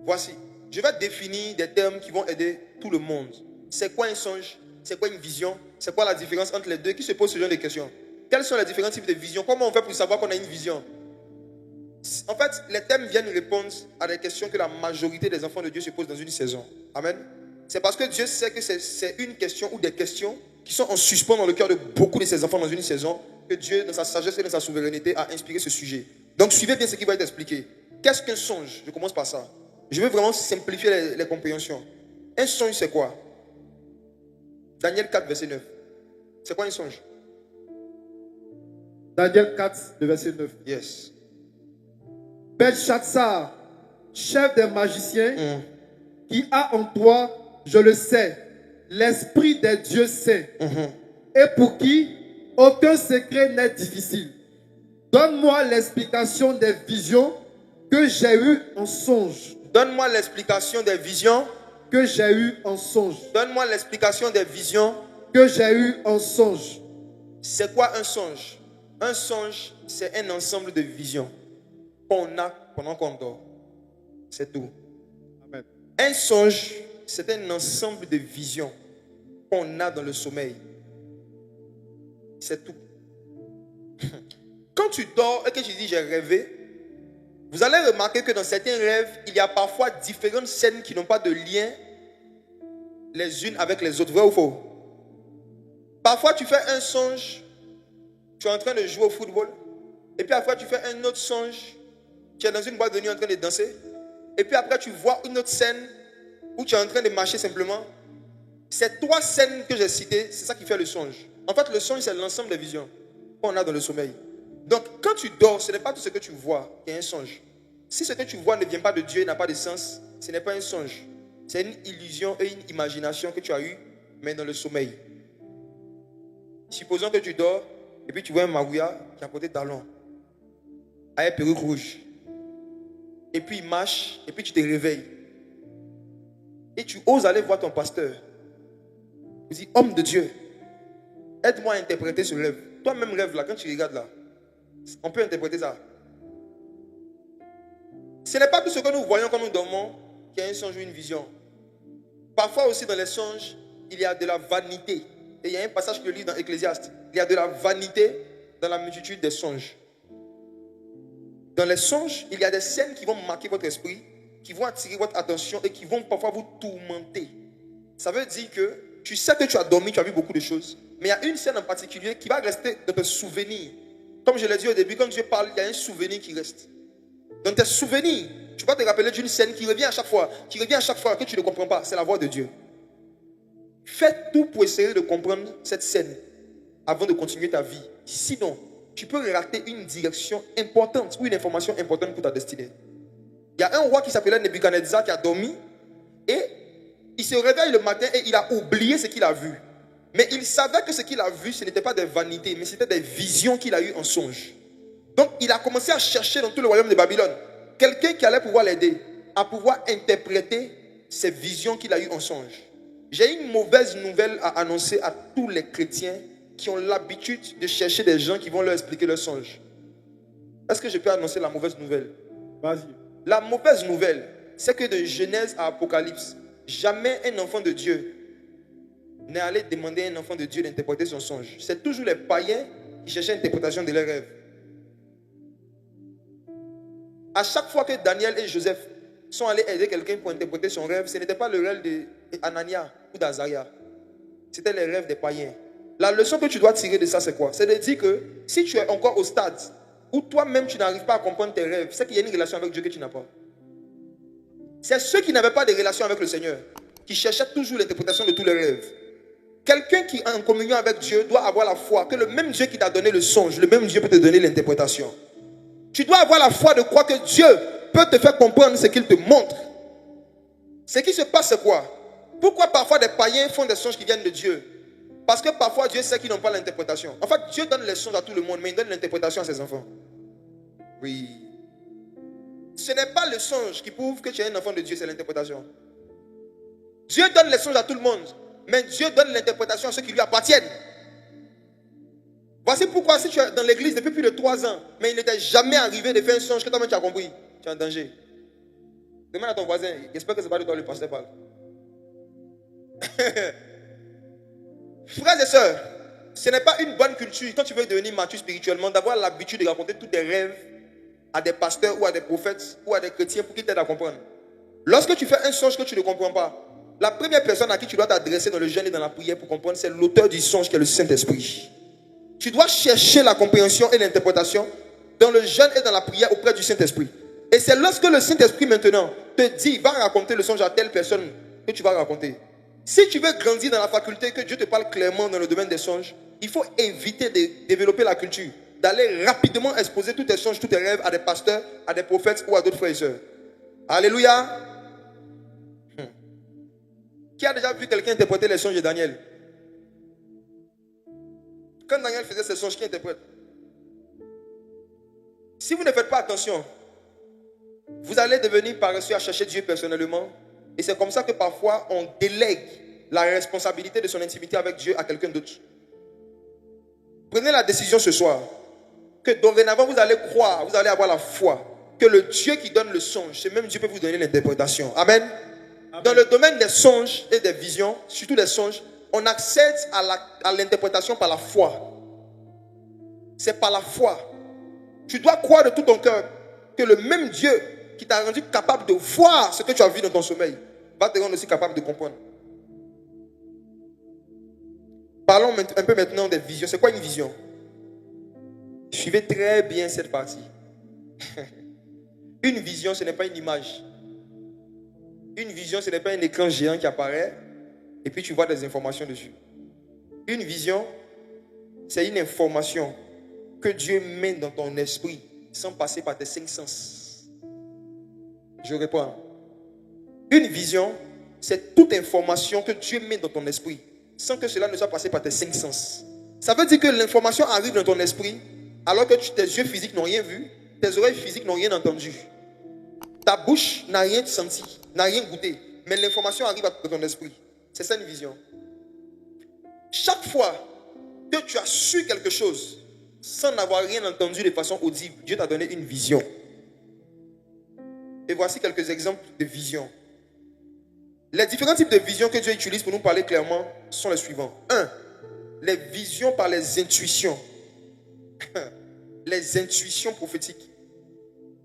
Voici, je vais définir des termes qui vont aider tout le monde. C'est quoi un songe? C'est quoi une vision? C'est quoi la différence entre les deux? Qui se pose ce genre de questions? Quels sont les différents types de visions? Comment on fait pour savoir qu'on a une vision? En fait, les thèmes viennent répondre à des questions que la majorité des enfants de Dieu se posent dans une saison. Amen. C'est parce que Dieu sait que c'est une question ou des questions qui sont en suspens dans le cœur de beaucoup de ses enfants dans une saison, que Dieu, dans sa sagesse et dans sa souveraineté, a inspiré ce sujet. Donc, suivez bien ce qui va être expliqué. Qu'est-ce qu'un songe? Je commence par ça. Je veux vraiment simplifier les compréhensions. Un songe, c'est quoi? Daniel 4, verset 9. C'est quoi un songe? Daniel 4, le verset 9. Yes. Belshazzar, chef des magiciens, qui a en toi, je le sais, l'esprit des dieux saints, et pour qui aucun secret n'est difficile. Donne-moi l'explication des visions que j'ai eues en songe. Donne-moi l'explication des visions que j'ai eues en songe. Donne-moi l'explication des visions que j'ai eues en songe. C'est quoi un songe? Un songe, c'est un ensemble de visions qu'on a pendant qu'on dort. C'est tout. Amen. Un songe, c'est un ensemble de visions qu'on a dans le sommeil. C'est tout. Quand tu dors et que tu dis j'ai rêvé, vous allez remarquer que dans certains rêves, il y a parfois différentes scènes qui n'ont pas de lien les unes avec les autres. Vrai ou faux? Parfois tu fais un songe, tu es en train de jouer au football, et puis après tu fais un autre songe, tu es dans une boîte de nuit en train de danser, et puis après tu vois une autre scène où tu es en train de marcher simplement. Ces trois scènes que j'ai citées, c'est ça qui fait le songe. En fait, le songe, c'est l'ensemble des visions qu'on a dans le sommeil. Donc, quand tu dors, ce n'est pas tout ce que tu vois qui est un songe. Si ce que tu vois ne vient pas de Dieu et n'a pas de sens, ce n'est pas un songe. C'est une illusion et une imagination que tu as eue, mais dans le sommeil. Supposons que tu dors et puis tu vois un Maouya qui a porté talon, avec perruque rouge. Et puis il marche et puis tu te réveilles. Et tu oses aller voir ton pasteur. Tu dis, homme de Dieu, aide-moi à interpréter ce rêve. Toi-même rêve là, quand tu regardes là, on peut interpréter ça. Ce n'est pas tout ce que nous voyons quand nous dormons qui est un songe ou une vision. Parfois aussi dans les songes, il y a de la vanité. Et il y a un passage que je lis dans Ecclésiaste. Il y a de la vanité dans la multitude des songes. Dans les songes, il y a des scènes qui vont marquer votre esprit, qui vont attirer votre attention et qui vont parfois vous tourmenter. Ça veut dire que tu sais que tu as dormi, tu as vu beaucoup de choses, mais il y a une scène en particulier qui va rester dans tes souvenirs. Comme je l'ai dit au début, quand Dieu parle, il y a un souvenir qui reste. Dans tes souvenirs, tu vas te rappeler d'une scène qui revient à chaque fois, que tu ne comprends pas. C'est la voix de Dieu. Fais tout pour essayer de comprendre cette scène avant de continuer ta vie. Sinon, tu peux rater une direction importante ou une information importante pour ta destinée. Il y a un roi qui s'appelait Nebuchadnezzar qui a dormi et il se réveille le matin et il a oublié ce qu'il a vu. Mais il savait que ce qu'il a vu, ce n'était pas des vanités, mais c'était des visions qu'il a eues en songe. Donc il a commencé à chercher dans tout le royaume de Babylone quelqu'un qui allait pouvoir l'aider à pouvoir interpréter ces visions qu'il a eues en songe. J'ai une mauvaise nouvelle à annoncer à tous les chrétiens qui ont l'habitude de chercher des gens qui vont leur expliquer leurs songes. Est-ce que je peux annoncer la mauvaise nouvelle? Vas-y. La mauvaise nouvelle, c'est que de Genèse à Apocalypse, jamais un enfant de Dieu n'est allé demander à un enfant de Dieu d'interpréter son songe. C'est toujours les païens qui cherchaient l'interprétation de leurs rêves. À chaque fois que Daniel et Joseph sont allés aider quelqu'un pour interpréter son rêve, ce n'était pas le rêve d'Anania ou d'Azaria. C'était les rêves des païens. La leçon que tu dois tirer de ça, c'est quoi? C'est de dire que si tu es encore au stade où toi-même tu n'arrives pas à comprendre tes rêves, c'est qu'il y a une relation avec Dieu que tu n'as pas. C'est ceux qui n'avaient pas de relation avec le Seigneur, qui cherchaient toujours l'interprétation de tous les rêves. Quelqu'un qui est en communion avec Dieu doit avoir la foi que le même Dieu qui t'a donné le songe, le même Dieu peut te donner l'interprétation. Tu dois avoir la foi de croire que Dieu peut te faire comprendre ce qu'il te montre. Ce qui se passe, c'est quoi? Pourquoi parfois des païens font des songes qui viennent de Dieu? Parce que parfois Dieu sait qu'ils n'ont pas l'interprétation. En fait, Dieu donne les songes à tout le monde, mais il donne l'interprétation à ses enfants. Oui. Ce n'est pas le songe qui prouve que tu es un enfant de Dieu, c'est l'interprétation. Dieu donne les songes à tout le monde, mais Dieu donne l'interprétation à ceux qui lui appartiennent. Voici pourquoi si tu es dans l'église depuis plus de 3 ans, mais il ne t'est jamais arrivé de faire un songe que toi-même tu as compris, tu es en danger. Demande à ton voisin, j'espère que ce n'est pas de toi le pasteur parle. Frères et sœurs, ce n'est pas une bonne culture, quand tu veux devenir mature spirituellement, d'avoir l'habitude de raconter tous tes rêves à des pasteurs ou à des prophètes ou à des chrétiens pour qu'ils t'aident à comprendre. Lorsque tu fais un songe que tu ne comprends pas, la première personne à qui tu dois t'adresser dans le jeûne et dans la prière pour comprendre, c'est l'auteur du songe qui est le Saint-Esprit. Tu dois chercher la compréhension et l'interprétation dans le jeûne et dans la prière auprès du Saint-Esprit. Et c'est lorsque le Saint-Esprit maintenant te dit, va raconter le songe à telle personne que tu vas raconter. Si tu veux grandir dans la faculté, que Dieu te parle clairement dans le domaine des songes, il faut éviter de développer la culture, d'aller rapidement exposer tous tes songes, tous tes rêves à des pasteurs, à des prophètes ou à d'autres frères et sœurs. Alléluia. Qui a déjà vu quelqu'un interpréter les songes de Daniel? Quand Daniel faisait ses songes, qui interprète? Si vous ne faites pas attention, vous allez devenir paresseux à chercher Dieu personnellement. Et c'est comme ça que parfois on délègue la responsabilité de son intimité avec Dieu à quelqu'un d'autre. Prenez la décision ce soir que dorénavant vous allez croire, vous allez avoir la foi que le Dieu qui donne le songe, ce même Dieu peut vous donner l'interprétation. Amen. Amen. Dans le domaine des songes et des visions, surtout des songes, on accède à l'interprétation par la foi. C'est par la foi. Tu dois croire de tout ton cœur que le même Dieu qui t'a rendu capable de voir ce que tu as vu dans ton sommeil va te rendre aussi capable de comprendre. Parlons un peu maintenant des visions. C'est quoi une vision? Suivez très bien cette partie. Une vision, ce n'est pas une image. Une vision, ce n'est pas un écran géant qui apparaît et puis tu vois des informations dessus. Une vision, c'est une information que Dieu met dans ton esprit sans passer par tes 5 sens. Je réponds. Une vision, c'est toute information que Dieu met dans ton esprit sans que cela ne soit passé par tes 5 sens. Ça veut dire que l'information arrive dans ton esprit alors que tes yeux physiques n'ont rien vu, tes oreilles physiques n'ont rien entendu. Ta bouche n'a rien senti, n'a rien goûté, mais l'information arrive dans ton esprit. C'est ça une vision. Chaque fois que tu as su quelque chose sans n'avoir rien entendu de façon audible, Dieu t'a donné une vision. Et voici quelques exemples de visions. Les différents types de visions que Dieu utilise pour nous parler clairement sont les suivants. 1. Les visions par les intuitions. Les intuitions prophétiques.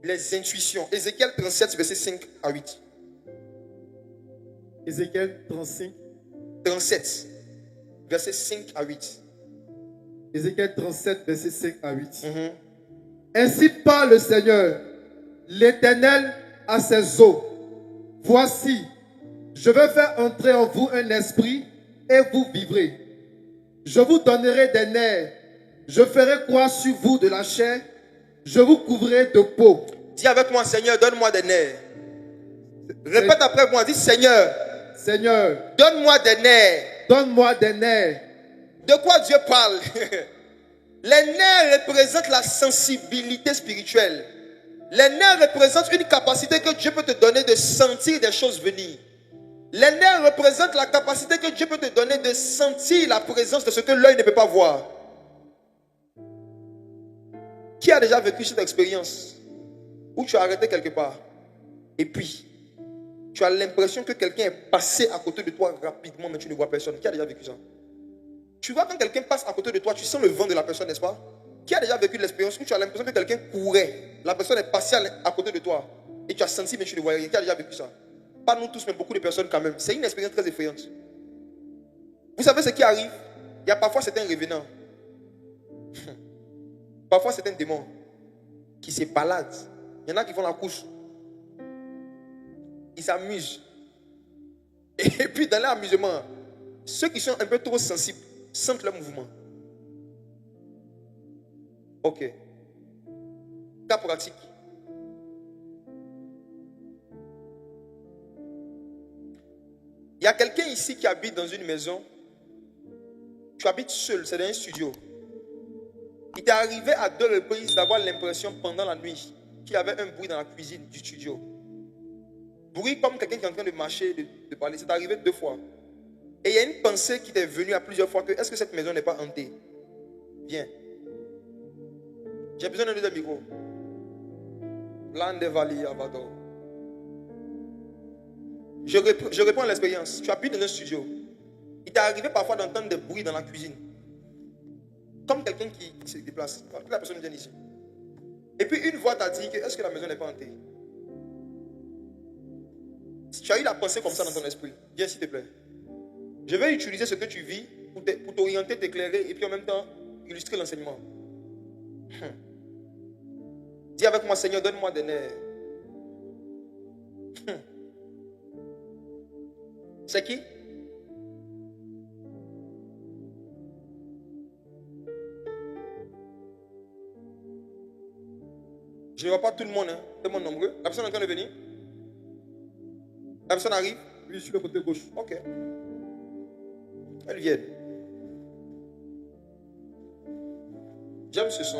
Les intuitions. Ézéchiel 37, versets 5 à 8. Ézéchiel 37, versets 5 à 8. Ézéchiel 37, versets 5 à 8. Ainsi parle le Seigneur, l'Éternel à ses eaux. Voici, je vais faire entrer en vous un esprit et vous vivrez. Je vous donnerai des nerfs. Je ferai croire sur vous de la chair. Je vous couvrirai de peau. Dis avec moi, Seigneur, donne-moi des nerfs. Répète après moi, dis Seigneur. Seigneur, donne-moi des nerfs. Donne-moi des nerfs. De quoi Dieu parle? Les nerfs représentent la sensibilité spirituelle. Les nerfs représentent une capacité que Dieu peut te donner de sentir des choses venir. Les nerfs représentent la capacité que Dieu peut te donner de sentir la présence de ce que l'œil ne peut pas voir. Qui a déjà vécu cette expérience où tu as arrêté quelque part et puis tu as l'impression que quelqu'un est passé à côté de toi rapidement mais tu ne vois personne? Qui a déjà vécu ça? Tu vois, quand quelqu'un passe à côté de toi, tu sens le vent de la personne, n'est-ce pas? Qui a déjà vécu l'expérience où tu as l'impression que quelqu'un courait, la personne est passée à côté de toi Et tu as senti, mais tu ne voyais rien. Qui a déjà vécu ça? Pas nous tous, mais beaucoup de personnes quand même. C'est une expérience très effrayante. Vous savez ce qui arrive? Il y a parfois certains revenants. Parfois certains démons qui se baladent. Il y en a qui font la couche. Ils s'amusent. Et puis dans l'amusement, ceux qui sont un peu trop sensibles sentent leur mouvement. Ok. Cas pratique. Il y a quelqu'un ici qui habite dans une maison. Tu habites seul, c'est dans un studio. Il t'est arrivé à 2 reprises d'avoir l'impression pendant la nuit qu'il y avait un bruit dans la cuisine du studio. Bruit comme quelqu'un qui est en train de marcher, de parler. C'est arrivé 2 fois. Et il y a une pensée qui t'est venue à plusieurs fois que est-ce que cette maison n'est pas hantée? Viens. J'ai besoin d'un deuxième micro. Lande Valley Abador. Je reprends l'expérience. Tu habites dans un studio. Il t'est arrivé parfois d'entendre des bruits dans la cuisine. Comme quelqu'un qui se déplace. Toute la personne vient ici. Et puis une voix t'a dit que est-ce que la maison n'est pas hantée? Si tu as eu la pensée comme ça dans ton esprit, viens s'il te plaît. Je vais utiliser ce que tu vis pour t'orienter, t'éclairer et puis en même temps illustrer l'enseignement. Dis avec moi, Seigneur, donne-moi des nerfs. C'est qui? Je ne vois pas tout le monde, hein. Tout le monde nombreux. La personne est en train de venir? La personne arrive? Oui, sur le côté gauche. Ok. Elle vient. J'aime ce son.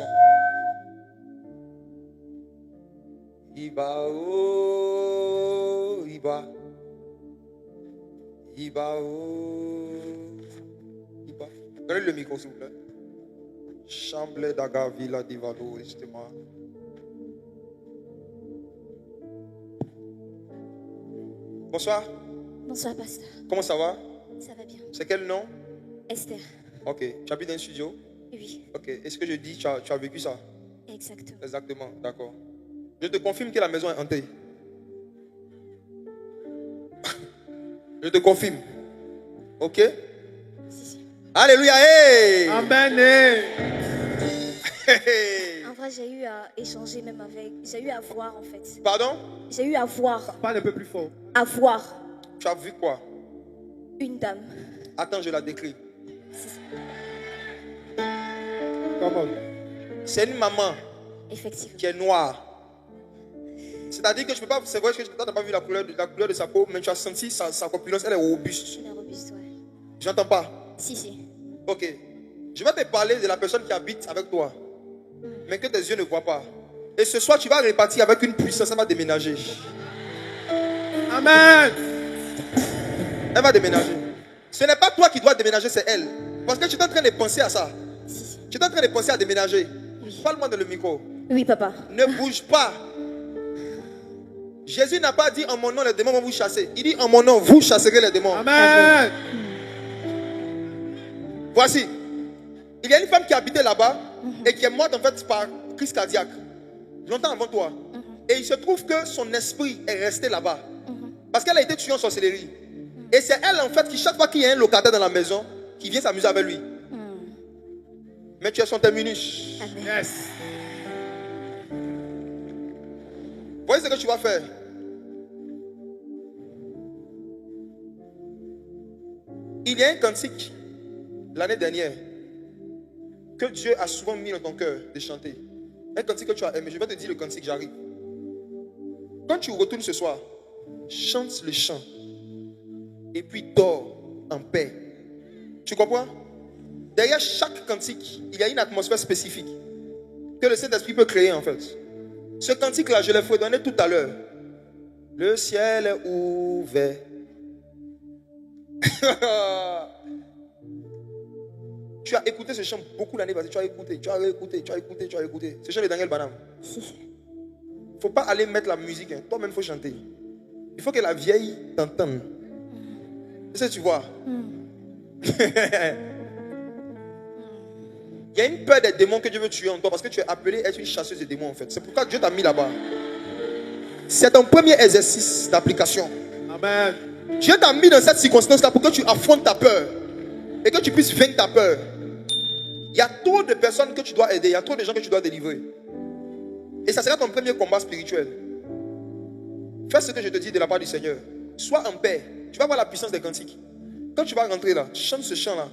Iba oh, Iba. Iba oh, Iba. Donnez le micro s'il vous plaît. Chamble d'Aga Villa Divalo, justement. Bonsoir. Bonsoir, pasteur. Comment ça va? Ça va bien. C'est quel nom? Esther. Ok. Tu habites dans un studio? Oui, Ok. Est-ce que je dis, tu as vécu ça? exactement. Exactement. D'accord. Je te confirme que la maison est hantée. Je te confirme. Ok? Si, si. Alléluia. Hey! Amen. Hey! En vrai, j'ai eu à échanger même avec... J'ai eu à voir, en fait. Pardon? J'ai eu à voir. Parle un peu plus fort. À voir Tu as vu quoi? une dame. Attends, je la décris. Comment? C'est une maman Effectivement. qui est noire. C'est-à-dire que je peux pas, c'est vrai que tu n'as pas vu la couleur de sa peau, mais tu as senti sa corpulence, elle est robuste. Elle est robuste, ouais. J'entends pas. Si, si. Ok. Je vais te parler de la personne qui habite avec toi, mais que tes yeux ne voient pas. Et ce soir, tu vas repartir avec une puissance, elle va déménager. Amen. Elle va déménager. Ce n'est pas toi qui dois déménager, c'est elle. Parce que tu es en train de penser à ça. Si, si. Tu es en train de penser à déménager. Oui. Parle-moi dans le micro. Oui, papa. Ne bouge pas. Jésus n'a pas dit en mon nom les démons vont vous chasser. Il dit en mon nom vous chasserez les démons. Amen. Voici. Il y a une femme qui habitait là-bas et qui est morte en fait par crise cardiaque. Longtemps avant toi. Et il se trouve que son esprit est resté là-bas. Parce qu'elle a été tuée en sorcellerie. Et c'est elle en fait qui chaque fois qu'il y a un locataire dans la maison, qui vient s'amuser avec lui. Mais tu es son terminus. Amen. Yes. Voyez ce que tu vas faire. Il y a un cantique l'année dernière que Dieu a souvent mis dans ton cœur de chanter. Un cantique que tu as aimé. Je vais te dire le cantique, j'arrive. Quand tu retournes ce soir, chante le chant et puis dors en paix. Tu comprends? Derrière chaque cantique, il y a une atmosphère spécifique que le Saint-Esprit peut créer en fait. Ce cantique-là, je l'ai fredonné tout à l'heure. Le ciel est ouvert. Tu as écouté ce chant beaucoup l'année passée. Tu as écouté, tu as réécouté, tu as écouté, tu as écouté. Ce chant de Daniel Banham. Si, si. Il ne faut pas aller mettre la musique. Hein. Toi-même, il faut chanter. Il faut que la vieille t'entende. C'est ce que tu vois. Il y a une peur des démons que Dieu veut tuer en toi parce que tu es appelé à être une chasseuse de démons en fait. C'est pourquoi Dieu t'a mis là-bas. C'est ton premier exercice d'application. Amen. Dieu t'a mis dans cette circonstance-là pour que tu affrontes ta peur et que tu puisses vaincre ta peur. Il y a trop de personnes que tu dois aider, il y a trop de gens que tu dois délivrer. Et ça sera ton premier combat spirituel. Fais ce que je te dis de la part du Seigneur. Sois en paix. Tu vas voir la puissance des cantiques. Quand tu vas rentrer là, chante ce chant-là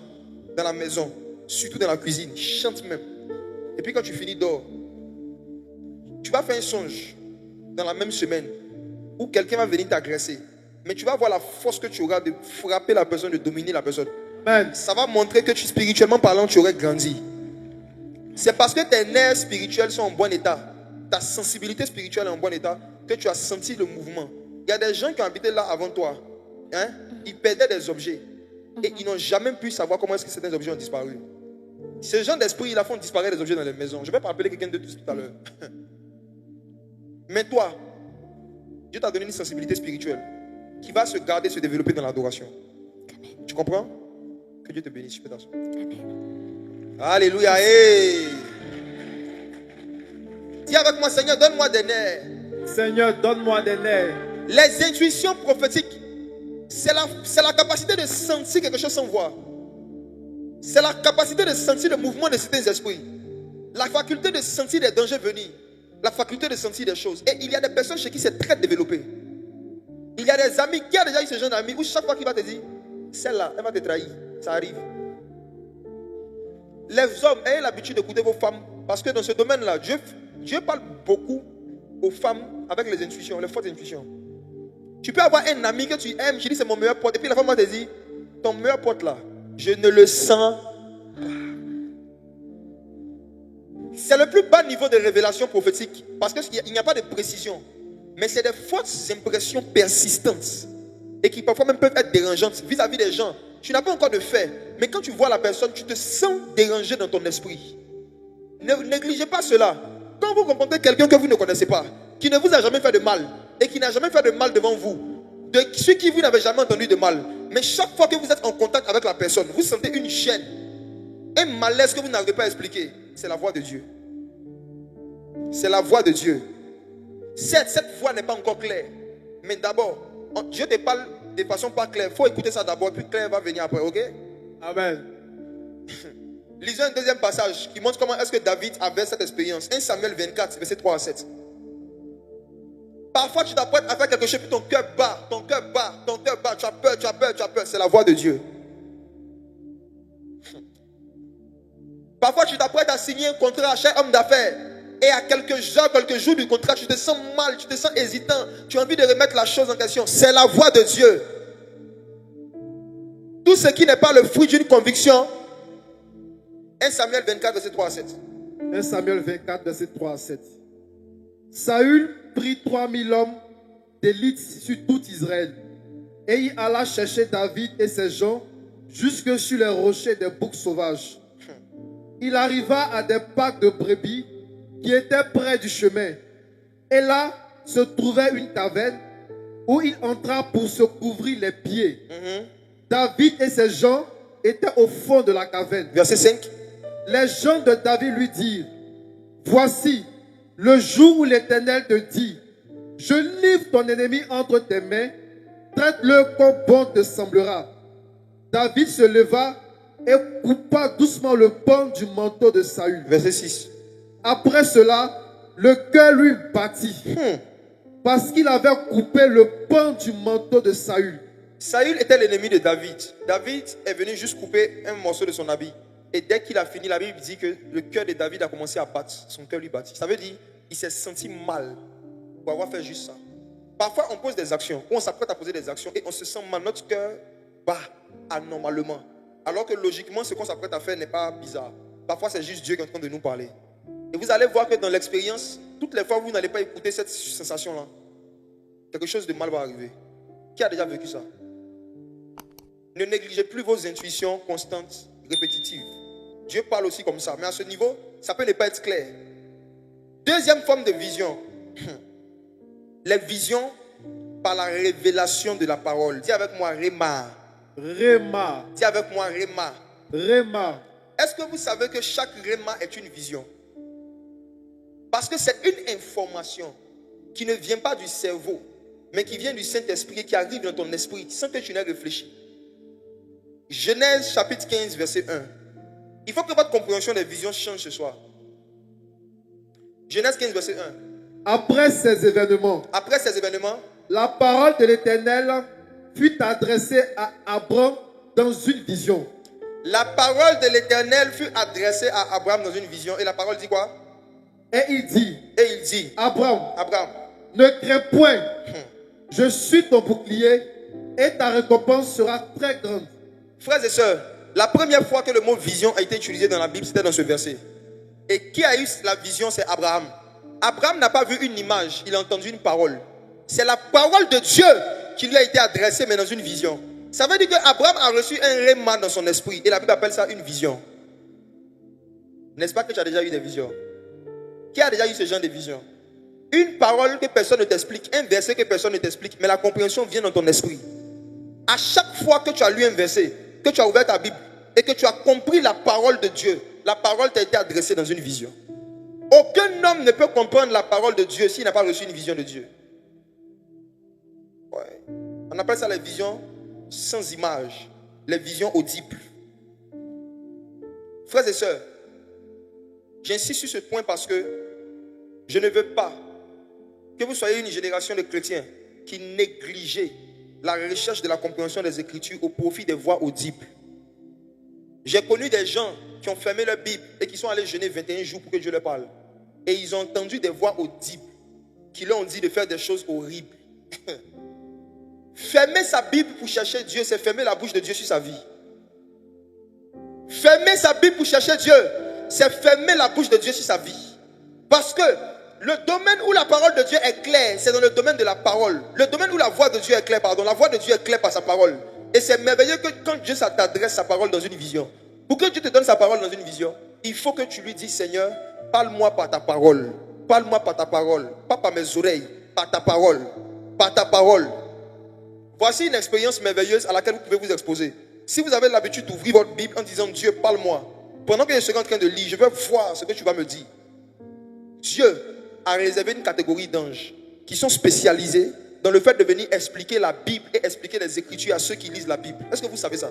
dans la maison, surtout dans la cuisine, chante même. Et puis quand tu finis, dors. Tu vas faire un songe dans la même semaine où quelqu'un va venir t'agresser. Mais tu vas voir la force que tu auras de frapper la personne, de dominer la personne. Amen. Ça va montrer que spirituellement parlant, tu aurais grandi. C'est parce que tes nerfs spirituels sont en bon état, ta sensibilité spirituelle est en bon état, que tu as senti le mouvement. Il y a des gens qui ont habité là avant toi. Hein? Ils perdaient des objets. Et ils n'ont jamais pu savoir comment est-ce que certains objets ont disparu. Ces gens d'esprit, ils la font disparaître des objets dans les maisons. Je vais pas appeler quelqu'un de tout à l'heure. Mais toi, Dieu t'a donné une sensibilité spirituelle qui va se garder, se développer dans l'adoration. Tu comprends? Que Dieu te bénisse. Je peux t'asseoir. Alléluia. Hey. Dis avec moi, Seigneur, donne-moi des nerfs. Seigneur, donne-moi des nerfs. Les intuitions prophétiques, c'est la capacité de sentir quelque chose sans voir. C'est la capacité de sentir le mouvement de certains esprits. La faculté de sentir des dangers venir. La faculté de sentir des choses. Et il y a des personnes chez qui c'est très développé. Il y a des amis, qui a déjà eu ce genre d'amis où chaque fois qu'il va te dire, celle-là, elle va te trahir. Ça arrive. Les hommes, ayez l'habitude d'écouter vos femmes. Parce que dans ce domaine-là, Dieu parle beaucoup aux femmes avec les intuitions, les fortes intuitions. Tu peux avoir un ami que tu aimes, tu dis c'est mon meilleur pote. Et puis la femme va te dire, ton meilleur pote là, je ne le sens pas. C'est le plus bas niveau de révélation prophétique. Parce qu'il n'y a pas de précision. Mais c'est des fausses impressions persistantes. Et qui parfois même peuvent être dérangeantes vis-à-vis des gens. Tu n'as pas encore de fait. Mais quand tu vois la personne, tu te sens dérangé dans ton esprit. Ne négligez pas cela. Quand vous rencontrez quelqu'un que vous ne connaissez pas, qui ne vous a jamais fait de mal, et qui n'a jamais fait de mal devant vous, de ceux qui vous n'avez jamais entendu de mal, mais chaque fois que vous êtes en contact avec la personne, vous sentez une gêne, un malaise que vous n'arrivez pas à expliquer. C'est la voix de Dieu. C'est la voix de Dieu. Certes, cette voix n'est pas encore claire, mais d'abord, Dieu te parle de façon pas claire. Il faut écouter ça d'abord, puis clair va venir après, ok? Amen. Lisons un deuxième passage qui montre comment est-ce que David avait cette expérience. 1 Samuel 24, verset 3 à 7. Parfois tu t'apprêtes à faire quelque chose, puis ton cœur bat, ton cœur bat, ton cœur bat, tu as peur, tu as peur, tu as peur. C'est la voix de Dieu. Parfois tu t'apprêtes à signer un contrat chez un homme d'affaires. Et à quelques jours du contrat, tu te sens mal, tu te sens hésitant. Tu as envie de remettre la chose en question. C'est la voix de Dieu. Tout ce qui n'est pas le fruit d'une conviction. 1 Samuel 24, verset 3 à 7. 1 Samuel 24, verset 3 à 7. Saül prit 3000 hommes d'élite sur tout Israël. Et il alla chercher David et ses gens jusque sur les rochers des boucs sauvages. Il arriva à des packs de brebis qui étaient près du chemin. Et là se trouvait une taverne où il entra pour se couvrir les pieds. David et ses gens étaient au fond de la caverne. Verset 5. Les gens de David lui dirent, voici le jour où l'Éternel te dit, je livre ton ennemi entre tes mains, traite-le comme bon te semblera. David se leva et coupa doucement le pan du manteau de Saül. Verset 6. Après cela, le cœur lui battit, parce qu'il avait coupé le pan du manteau de Saül. Saül était l'ennemi de David. David est venu juste couper un morceau de son habit. Et dès qu'il a fini, la Bible dit que le cœur de David a commencé à battre. Son cœur lui battit. Ça veut dire qu'il s'est senti mal pour avoir fait juste ça. Parfois, on pose des actions, ou on s'apprête à poser des actions et on se sent mal. Notre cœur bat anormalement. Alors que logiquement, ce qu'on s'apprête à faire n'est pas bizarre. Parfois, c'est juste Dieu qui est en train de nous parler. Et vous allez voir que dans l'expérience, toutes les fois où vous n'allez pas écouter cette sensation-là, quelque chose de mal va arriver. Qui a déjà vécu ça? Ne négligez plus vos intuitions constantes, répétitives. Dieu parle aussi comme ça, mais à ce niveau, ça peut ne pas être clair. Deuxième forme de vision. Les visions par la révélation de la parole. Dis avec moi, Réma. Réma. Dis avec moi, Réma. Réma. Est-ce que vous savez que chaque Réma est une vision? Parce que c'est une information qui ne vient pas du cerveau, mais qui vient du Saint-Esprit et qui arrive dans ton esprit sans que tu n'aies réfléchi. Genèse chapitre 15, verset 1. Il faut que votre compréhension des visions change ce soir. Genèse 15, verset 1. Après ces événements, la parole de l'Éternel fut adressée à Abraham dans une vision. La parole de l'Éternel fut adressée à Abraham dans une vision. Et la parole dit quoi? Et il dit, Abraham, ne crains point, je suis ton bouclier et ta récompense sera très grande. Frères et sœurs, la première fois que le mot vision a été utilisé dans la Bible, c'était dans ce verset. Et qui a eu la vision? C'est Abraham. Abraham n'a pas vu une image, il a entendu une parole. C'est la parole de Dieu qui lui a été adressée, mais dans une vision. Ça veut dire qu'Abraham a reçu un réma dans son esprit. Et la Bible appelle ça une vision. N'est-ce pas que tu as déjà eu des visions? Qui a déjà eu ce genre de vision? Une parole que personne ne t'explique, un verset que personne ne t'explique, mais la compréhension vient dans ton esprit. À chaque fois que tu as lu un verset, que tu as ouvert ta Bible et que tu as compris la parole de Dieu, la parole t'a été adressée dans une vision. Aucun homme ne peut comprendre la parole de Dieu s'il n'a pas reçu une vision de Dieu. Ouais. On appelle ça les visions sans image, les visions audibles. Frères et sœurs, j'insiste sur ce point parce que je ne veux pas que vous soyez une génération de chrétiens qui négligez la recherche de la compréhension des Écritures au profit des voix audibles. J'ai connu des gens qui ont fermé leur Bible et qui sont allés jeûner 21 jours pour que Dieu leur parle. Et ils ont entendu des voix audibles qui leur ont dit de faire des choses horribles. Fermer sa Bible pour chercher Dieu, c'est fermer la bouche de Dieu sur sa vie. Fermer sa Bible pour chercher Dieu, c'est fermer la bouche de Dieu sur sa vie. Parce que le domaine où la parole de Dieu est claire, c'est dans le domaine de la parole. Le domaine où la voix de Dieu est claire, la voix de Dieu est claire par sa parole. Et c'est merveilleux que quand Dieu t'adresse sa parole dans une vision, pour que Dieu te donne sa parole dans une vision, il faut que tu lui dises, Seigneur, parle-moi par ta parole. Parle-moi par ta parole. Pas par mes oreilles, par ta parole. Par ta parole. Voici une expérience merveilleuse à laquelle vous pouvez vous exposer. Si vous avez l'habitude d'ouvrir votre Bible en disant, Dieu, parle-moi. Pendant que je serai en train de lire, je vais voir ce que tu vas me dire. Dieu a réservé une catégorie d'anges qui sont spécialisés dans le fait de venir expliquer la Bible et expliquer les Écritures à ceux qui lisent la Bible. Est-ce que vous savez ça?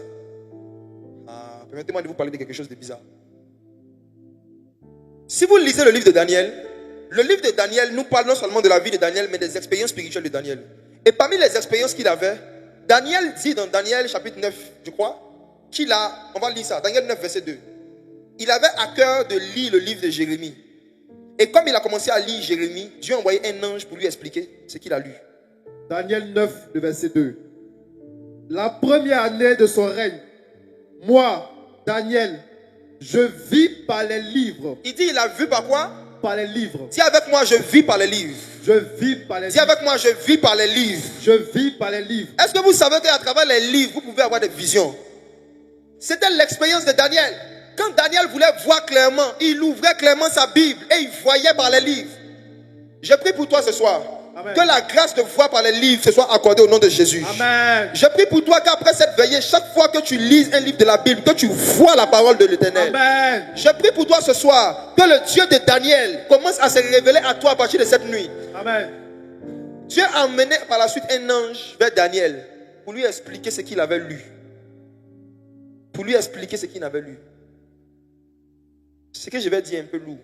Permettez-moi de vous parler de quelque chose de bizarre. Si vous lisez le livre de Daniel nous parle non seulement de la vie de Daniel, mais des expériences spirituelles de Daniel. Et parmi les expériences qu'il avait, Daniel dit dans Daniel chapitre 9, je crois, on va lire ça, Daniel 9, verset 2. Il avait à cœur de lire le livre de Jérémie. Et comme il a commencé à lire Jérémie, Dieu a envoyé un ange pour lui expliquer ce qu'il a lu. Daniel 9, le verset 2. La première année de son règne, moi, Daniel, je vis par les livres. Il dit, il a vu par quoi? Par les livres. Dis avec moi, je vis par les livres. Je vis par les livres. Dis avec moi, je vis par les livres. Je vis par les livres. Est-ce que vous savez qu'à travers les livres, vous pouvez avoir des visions? C'était l'expérience de Daniel. Quand Daniel voulait voir clairement, il ouvrait clairement sa Bible et il voyait par les livres. Je prie pour toi ce soir. Amen. Que la grâce de voir par les livres se soit accordée au nom de Jésus. Amen. Je prie pour toi qu'après cette veillée, chaque fois que tu lises un livre de la Bible, que tu vois la parole de l'Éternel. Amen. Je prie pour toi ce soir que le Dieu de Daniel commence à se révéler à toi à partir de cette nuit. Amen. Dieu a emmené par la suite un ange vers Daniel pour lui expliquer ce qu'il avait lu. Pour lui expliquer ce qu'il avait lu. Ce que je vais dire est un peu lourd.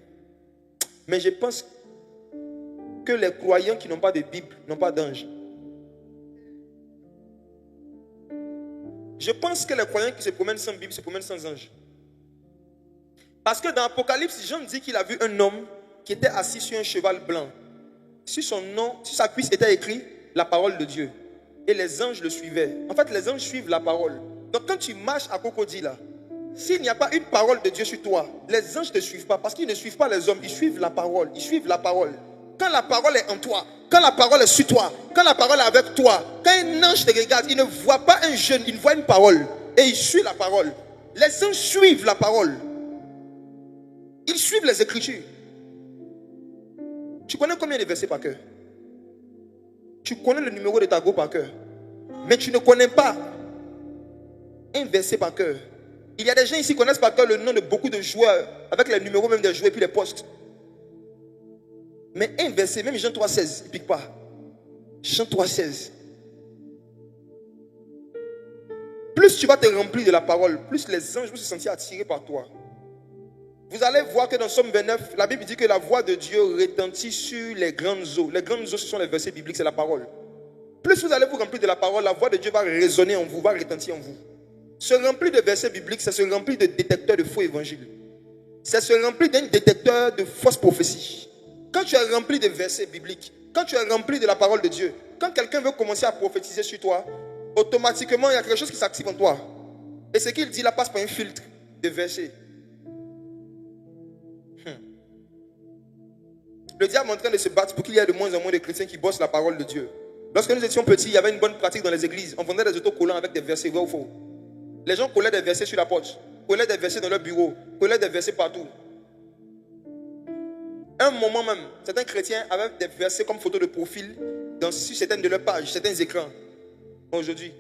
Mais je pense que les croyants qui n'ont pas de Bible n'ont pas d'ange. Je pense que les croyants qui se promènent sans Bible se promènent sans ange. Parce que dans Apocalypse, Jean dit qu'il a vu un homme qui était assis sur un cheval blanc. Sur son nom, sur sa cuisse était écrit la parole de Dieu. Et les anges le suivaient. En fait, les anges suivent la parole. Donc quand tu marches à Cocody là, s'il n'y a pas une parole de Dieu sur toi, les anges ne te suivent pas. Parce qu'ils ne suivent pas les hommes, ils suivent la parole. Ils suivent la parole. Quand la parole est en toi, quand la parole est sur toi, quand la parole est avec toi, quand un ange te regarde, il ne voit pas un jeune, il voit une parole. Et il suit la parole. Les anges suivent la parole. Ils suivent les Écritures. Tu connais combien de versets par cœur? Tu connais le numéro de ta go par cœur. Mais tu ne connais pas un verset par cœur. Il y a des gens ici qui connaissent par cœur le nom de beaucoup de joueurs, avec les numéros même des joueurs et puis les postes. Mais un verset, même Jean 3,16, il ne pique pas. Jean 3,16. Plus tu vas te remplir de la parole, plus les anges vont se sentir attirés par toi. Vous allez voir que dans Somme 29, la Bible dit que la voix de Dieu retentit sur les grandes eaux. Les grandes eaux, ce sont les versets bibliques, c'est la parole. Plus vous allez vous remplir de la parole, la voix de Dieu va résonner en vous, va retentir en vous. Se remplir de versets bibliques, c'est se remplir de détecteurs de faux évangiles. C'est se remplir d'un détecteur de fausses prophéties. Quand tu es rempli de versets bibliques, quand tu es rempli de la parole de Dieu, quand quelqu'un veut commencer à prophétiser sur toi, automatiquement, il y a quelque chose qui s'active en toi. Et ce qu'il dit là passe par un filtre de versets. Le diable est en train de se battre pour qu'il y ait de moins en moins de chrétiens qui bossent la parole de Dieu. Lorsque nous étions petits, il y avait une bonne pratique dans les églises. On vendait des autocollants avec des versets, vrai ou faux. Les gens collaient des versets sur la porte, collaient des versets dans leur bureau, collaient des versets partout. Un moment même, certains chrétiens avaient des versets comme photo de profil sur certaines de leurs pages, certains écrans. Aujourd'hui,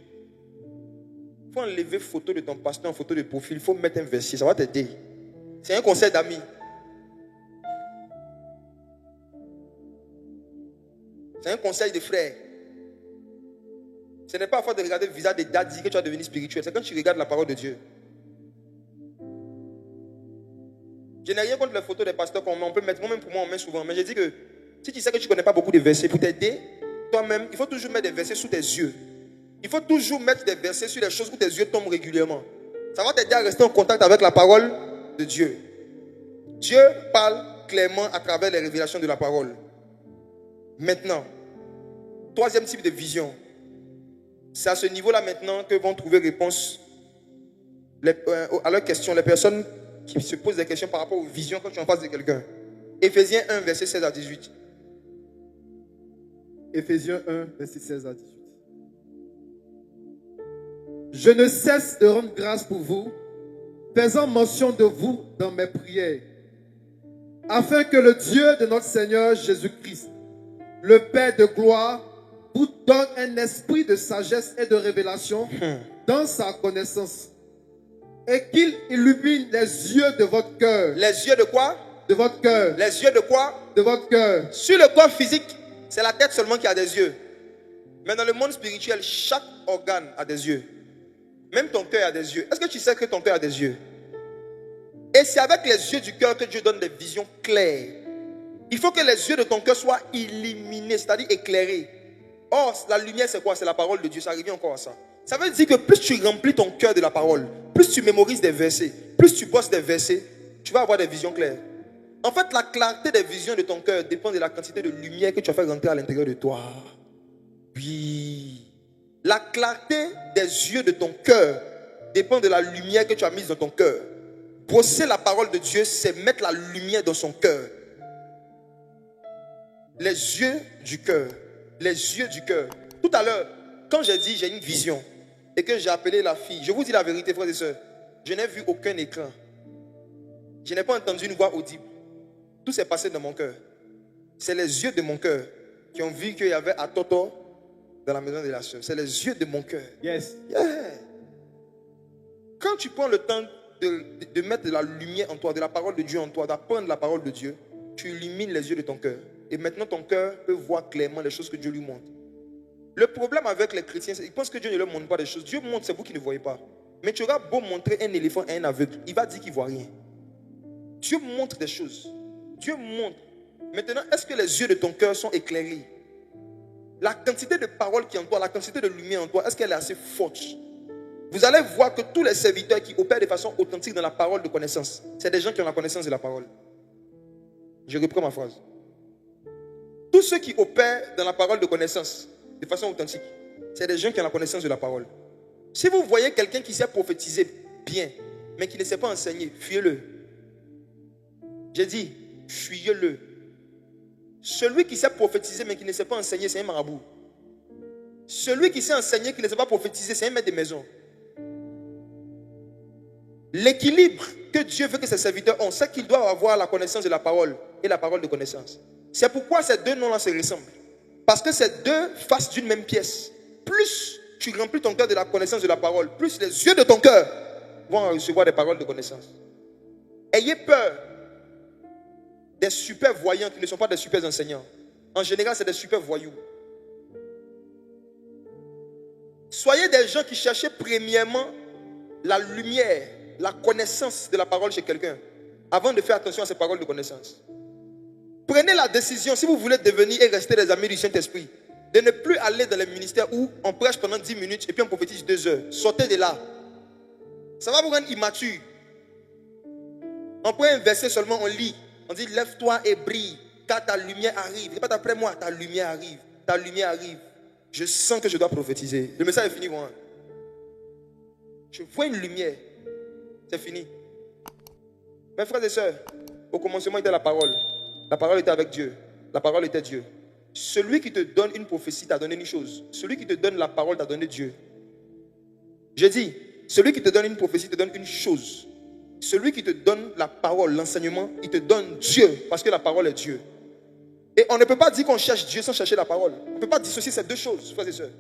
il faut enlever photo de ton pasteur en photo de profil, il faut mettre un verset, ça va t'aider. C'est un conseil d'amis. C'est un conseil de frère. Ce n'est pas à force de regarder le visage des daddies que tu vas devenir spirituel. C'est quand tu regardes la parole de Dieu. Je n'ai rien contre les photos des pasteurs qu'on met. On peut mettre, moi-même pour moi, on met souvent. Mais je dis que si tu sais que tu ne connais pas beaucoup de versets, pour t'aider, toi-même, il faut toujours mettre des versets sous tes yeux. Il faut toujours mettre des versets sur les choses où tes yeux tombent régulièrement. Ça va t'aider à rester en contact avec la parole de Dieu. Dieu parle clairement à travers les révélations de la parole. Maintenant, troisième type de vision. C'est à ce niveau-là maintenant que vont trouver réponse à leurs questions. Les personnes qui se posent des questions par rapport aux visions quand tu es en face de quelqu'un. Éphésiens 1, verset 16 à 18. Éphésiens 1, verset 16 à 18. Je ne cesse de rendre grâce pour vous, faisant mention de vous dans mes prières, afin que le Dieu de notre Seigneur Jésus-Christ, le Père de gloire, vous donne un esprit de sagesse et de révélation dans sa connaissance, et qu'il illumine les yeux de votre cœur. Les yeux de quoi? De votre cœur. Les yeux de quoi? De votre cœur. Sur le corps physique, c'est la tête seulement qui a des yeux. Mais dans le monde spirituel, chaque organe a des yeux. Même ton cœur a des yeux. Est-ce que tu sais que ton cœur a des yeux? Et c'est avec les yeux du cœur que Dieu donne des visions claires. Il faut que les yeux de ton cœur soient illuminés, c'est-à-dire éclairés. Or, la lumière, c'est quoi? C'est la parole de Dieu. Ça revient encore à ça. Ça veut dire que plus tu remplis ton cœur de la parole, plus tu mémorises des versets, plus tu bosses des versets, tu vas avoir des visions claires. En fait, la clarté des visions de ton cœur dépend de la quantité de lumière que tu as fait rentrer à l'intérieur de toi. Oui. La clarté des yeux de ton cœur dépend de la lumière que tu as mise dans ton cœur. Bosser la parole de Dieu, c'est mettre la lumière dans son cœur. Les yeux du cœur. Les yeux du cœur. Tout à l'heure, quand j'ai dit j'ai une vision et que j'ai appelé la fille, je vous dis la vérité, frères et sœurs, je n'ai vu aucun écran. Je n'ai pas entendu une voix audible. Tout s'est passé dans mon cœur. C'est les yeux de mon cœur qui ont vu qu'il y avait Atoto dans la maison de la sœur. C'est les yeux de mon cœur. Yes. Yeah. Quand tu prends le temps de mettre de la lumière en toi, de la parole de Dieu en toi, d'apprendre la parole de Dieu, tu illumines les yeux de ton cœur. Et maintenant ton cœur peut voir clairement les choses que Dieu lui montre. Le problème avec les chrétiens, c'est qu'ils pensent que Dieu ne leur montre pas des choses. Dieu montre, c'est vous qui ne voyez pas. Mais tu auras beau montrer un éléphant à un aveugle, il va dire qu'il ne voit rien. Dieu montre des choses. Dieu montre. Maintenant, est-ce que les yeux de ton cœur sont éclairés? La quantité de paroles qui est en toi, la quantité de lumière en toi, est-ce qu'elle est assez forte? Vous allez voir que tous les serviteurs qui opèrent de façon authentique dans la parole de connaissance, c'est des gens qui ont la connaissance de la parole. Je reprends ma phrase. Tous ceux qui opèrent dans la parole de connaissance de façon authentique, c'est des gens qui ont la connaissance de la parole. Si vous voyez quelqu'un qui sait prophétiser bien, mais qui ne sait pas enseigner, fuyez-le. J'ai dit, fuyez-le. Celui qui sait prophétiser mais qui ne sait pas enseigner, c'est un marabout. Celui qui sait enseigner, qui ne sait pas prophétiser, c'est un maître de maison. L'équilibre que Dieu veut que ses serviteurs ont, c'est qu'ils doivent avoir la connaissance de la parole et la parole de connaissance. C'est pourquoi ces deux noms-là se ressemblent. Parce que c'est deux faces d'une même pièce. Plus tu remplis ton cœur de la connaissance de la parole, plus les yeux de ton cœur vont recevoir des paroles de connaissance. Ayez peur des des super voyants qui ne sont pas des super enseignants. En général, c'est des super voyous. Soyez des gens qui cherchaient premièrement la lumière, la connaissance de la parole chez quelqu'un, avant de faire attention à ces paroles de connaissance. Prenez la décision, si vous voulez devenir et rester des amis du Saint-Esprit, de ne plus aller dans les ministères où on prêche pendant 10 minutes et puis on prophétise 2 heures. Sortez de là. Ça va vous rendre immature. On prend un verset seulement, on lit. On dit, lève-toi et brille, car ta lumière arrive. Et pas après moi, ta lumière arrive. Ta lumière arrive. Je sens que je dois prophétiser. Le message est fini, moi. Je vois une lumière. C'est fini. Mes frères et sœurs, au commencement était la parole. La parole était avec Dieu. La parole était Dieu. Celui qui te donne une prophétie t'a donné une chose. Celui qui te donne la parole t'a donné Dieu. Je dis, celui qui te donne une prophétie te donne une chose. Celui qui te donne la parole, l'enseignement, il te donne Dieu, parce que la parole est Dieu. Et on ne peut pas dire qu'on cherche Dieu sans chercher la parole. On ne peut pas dissocier ces deux choses, frères et sœurs.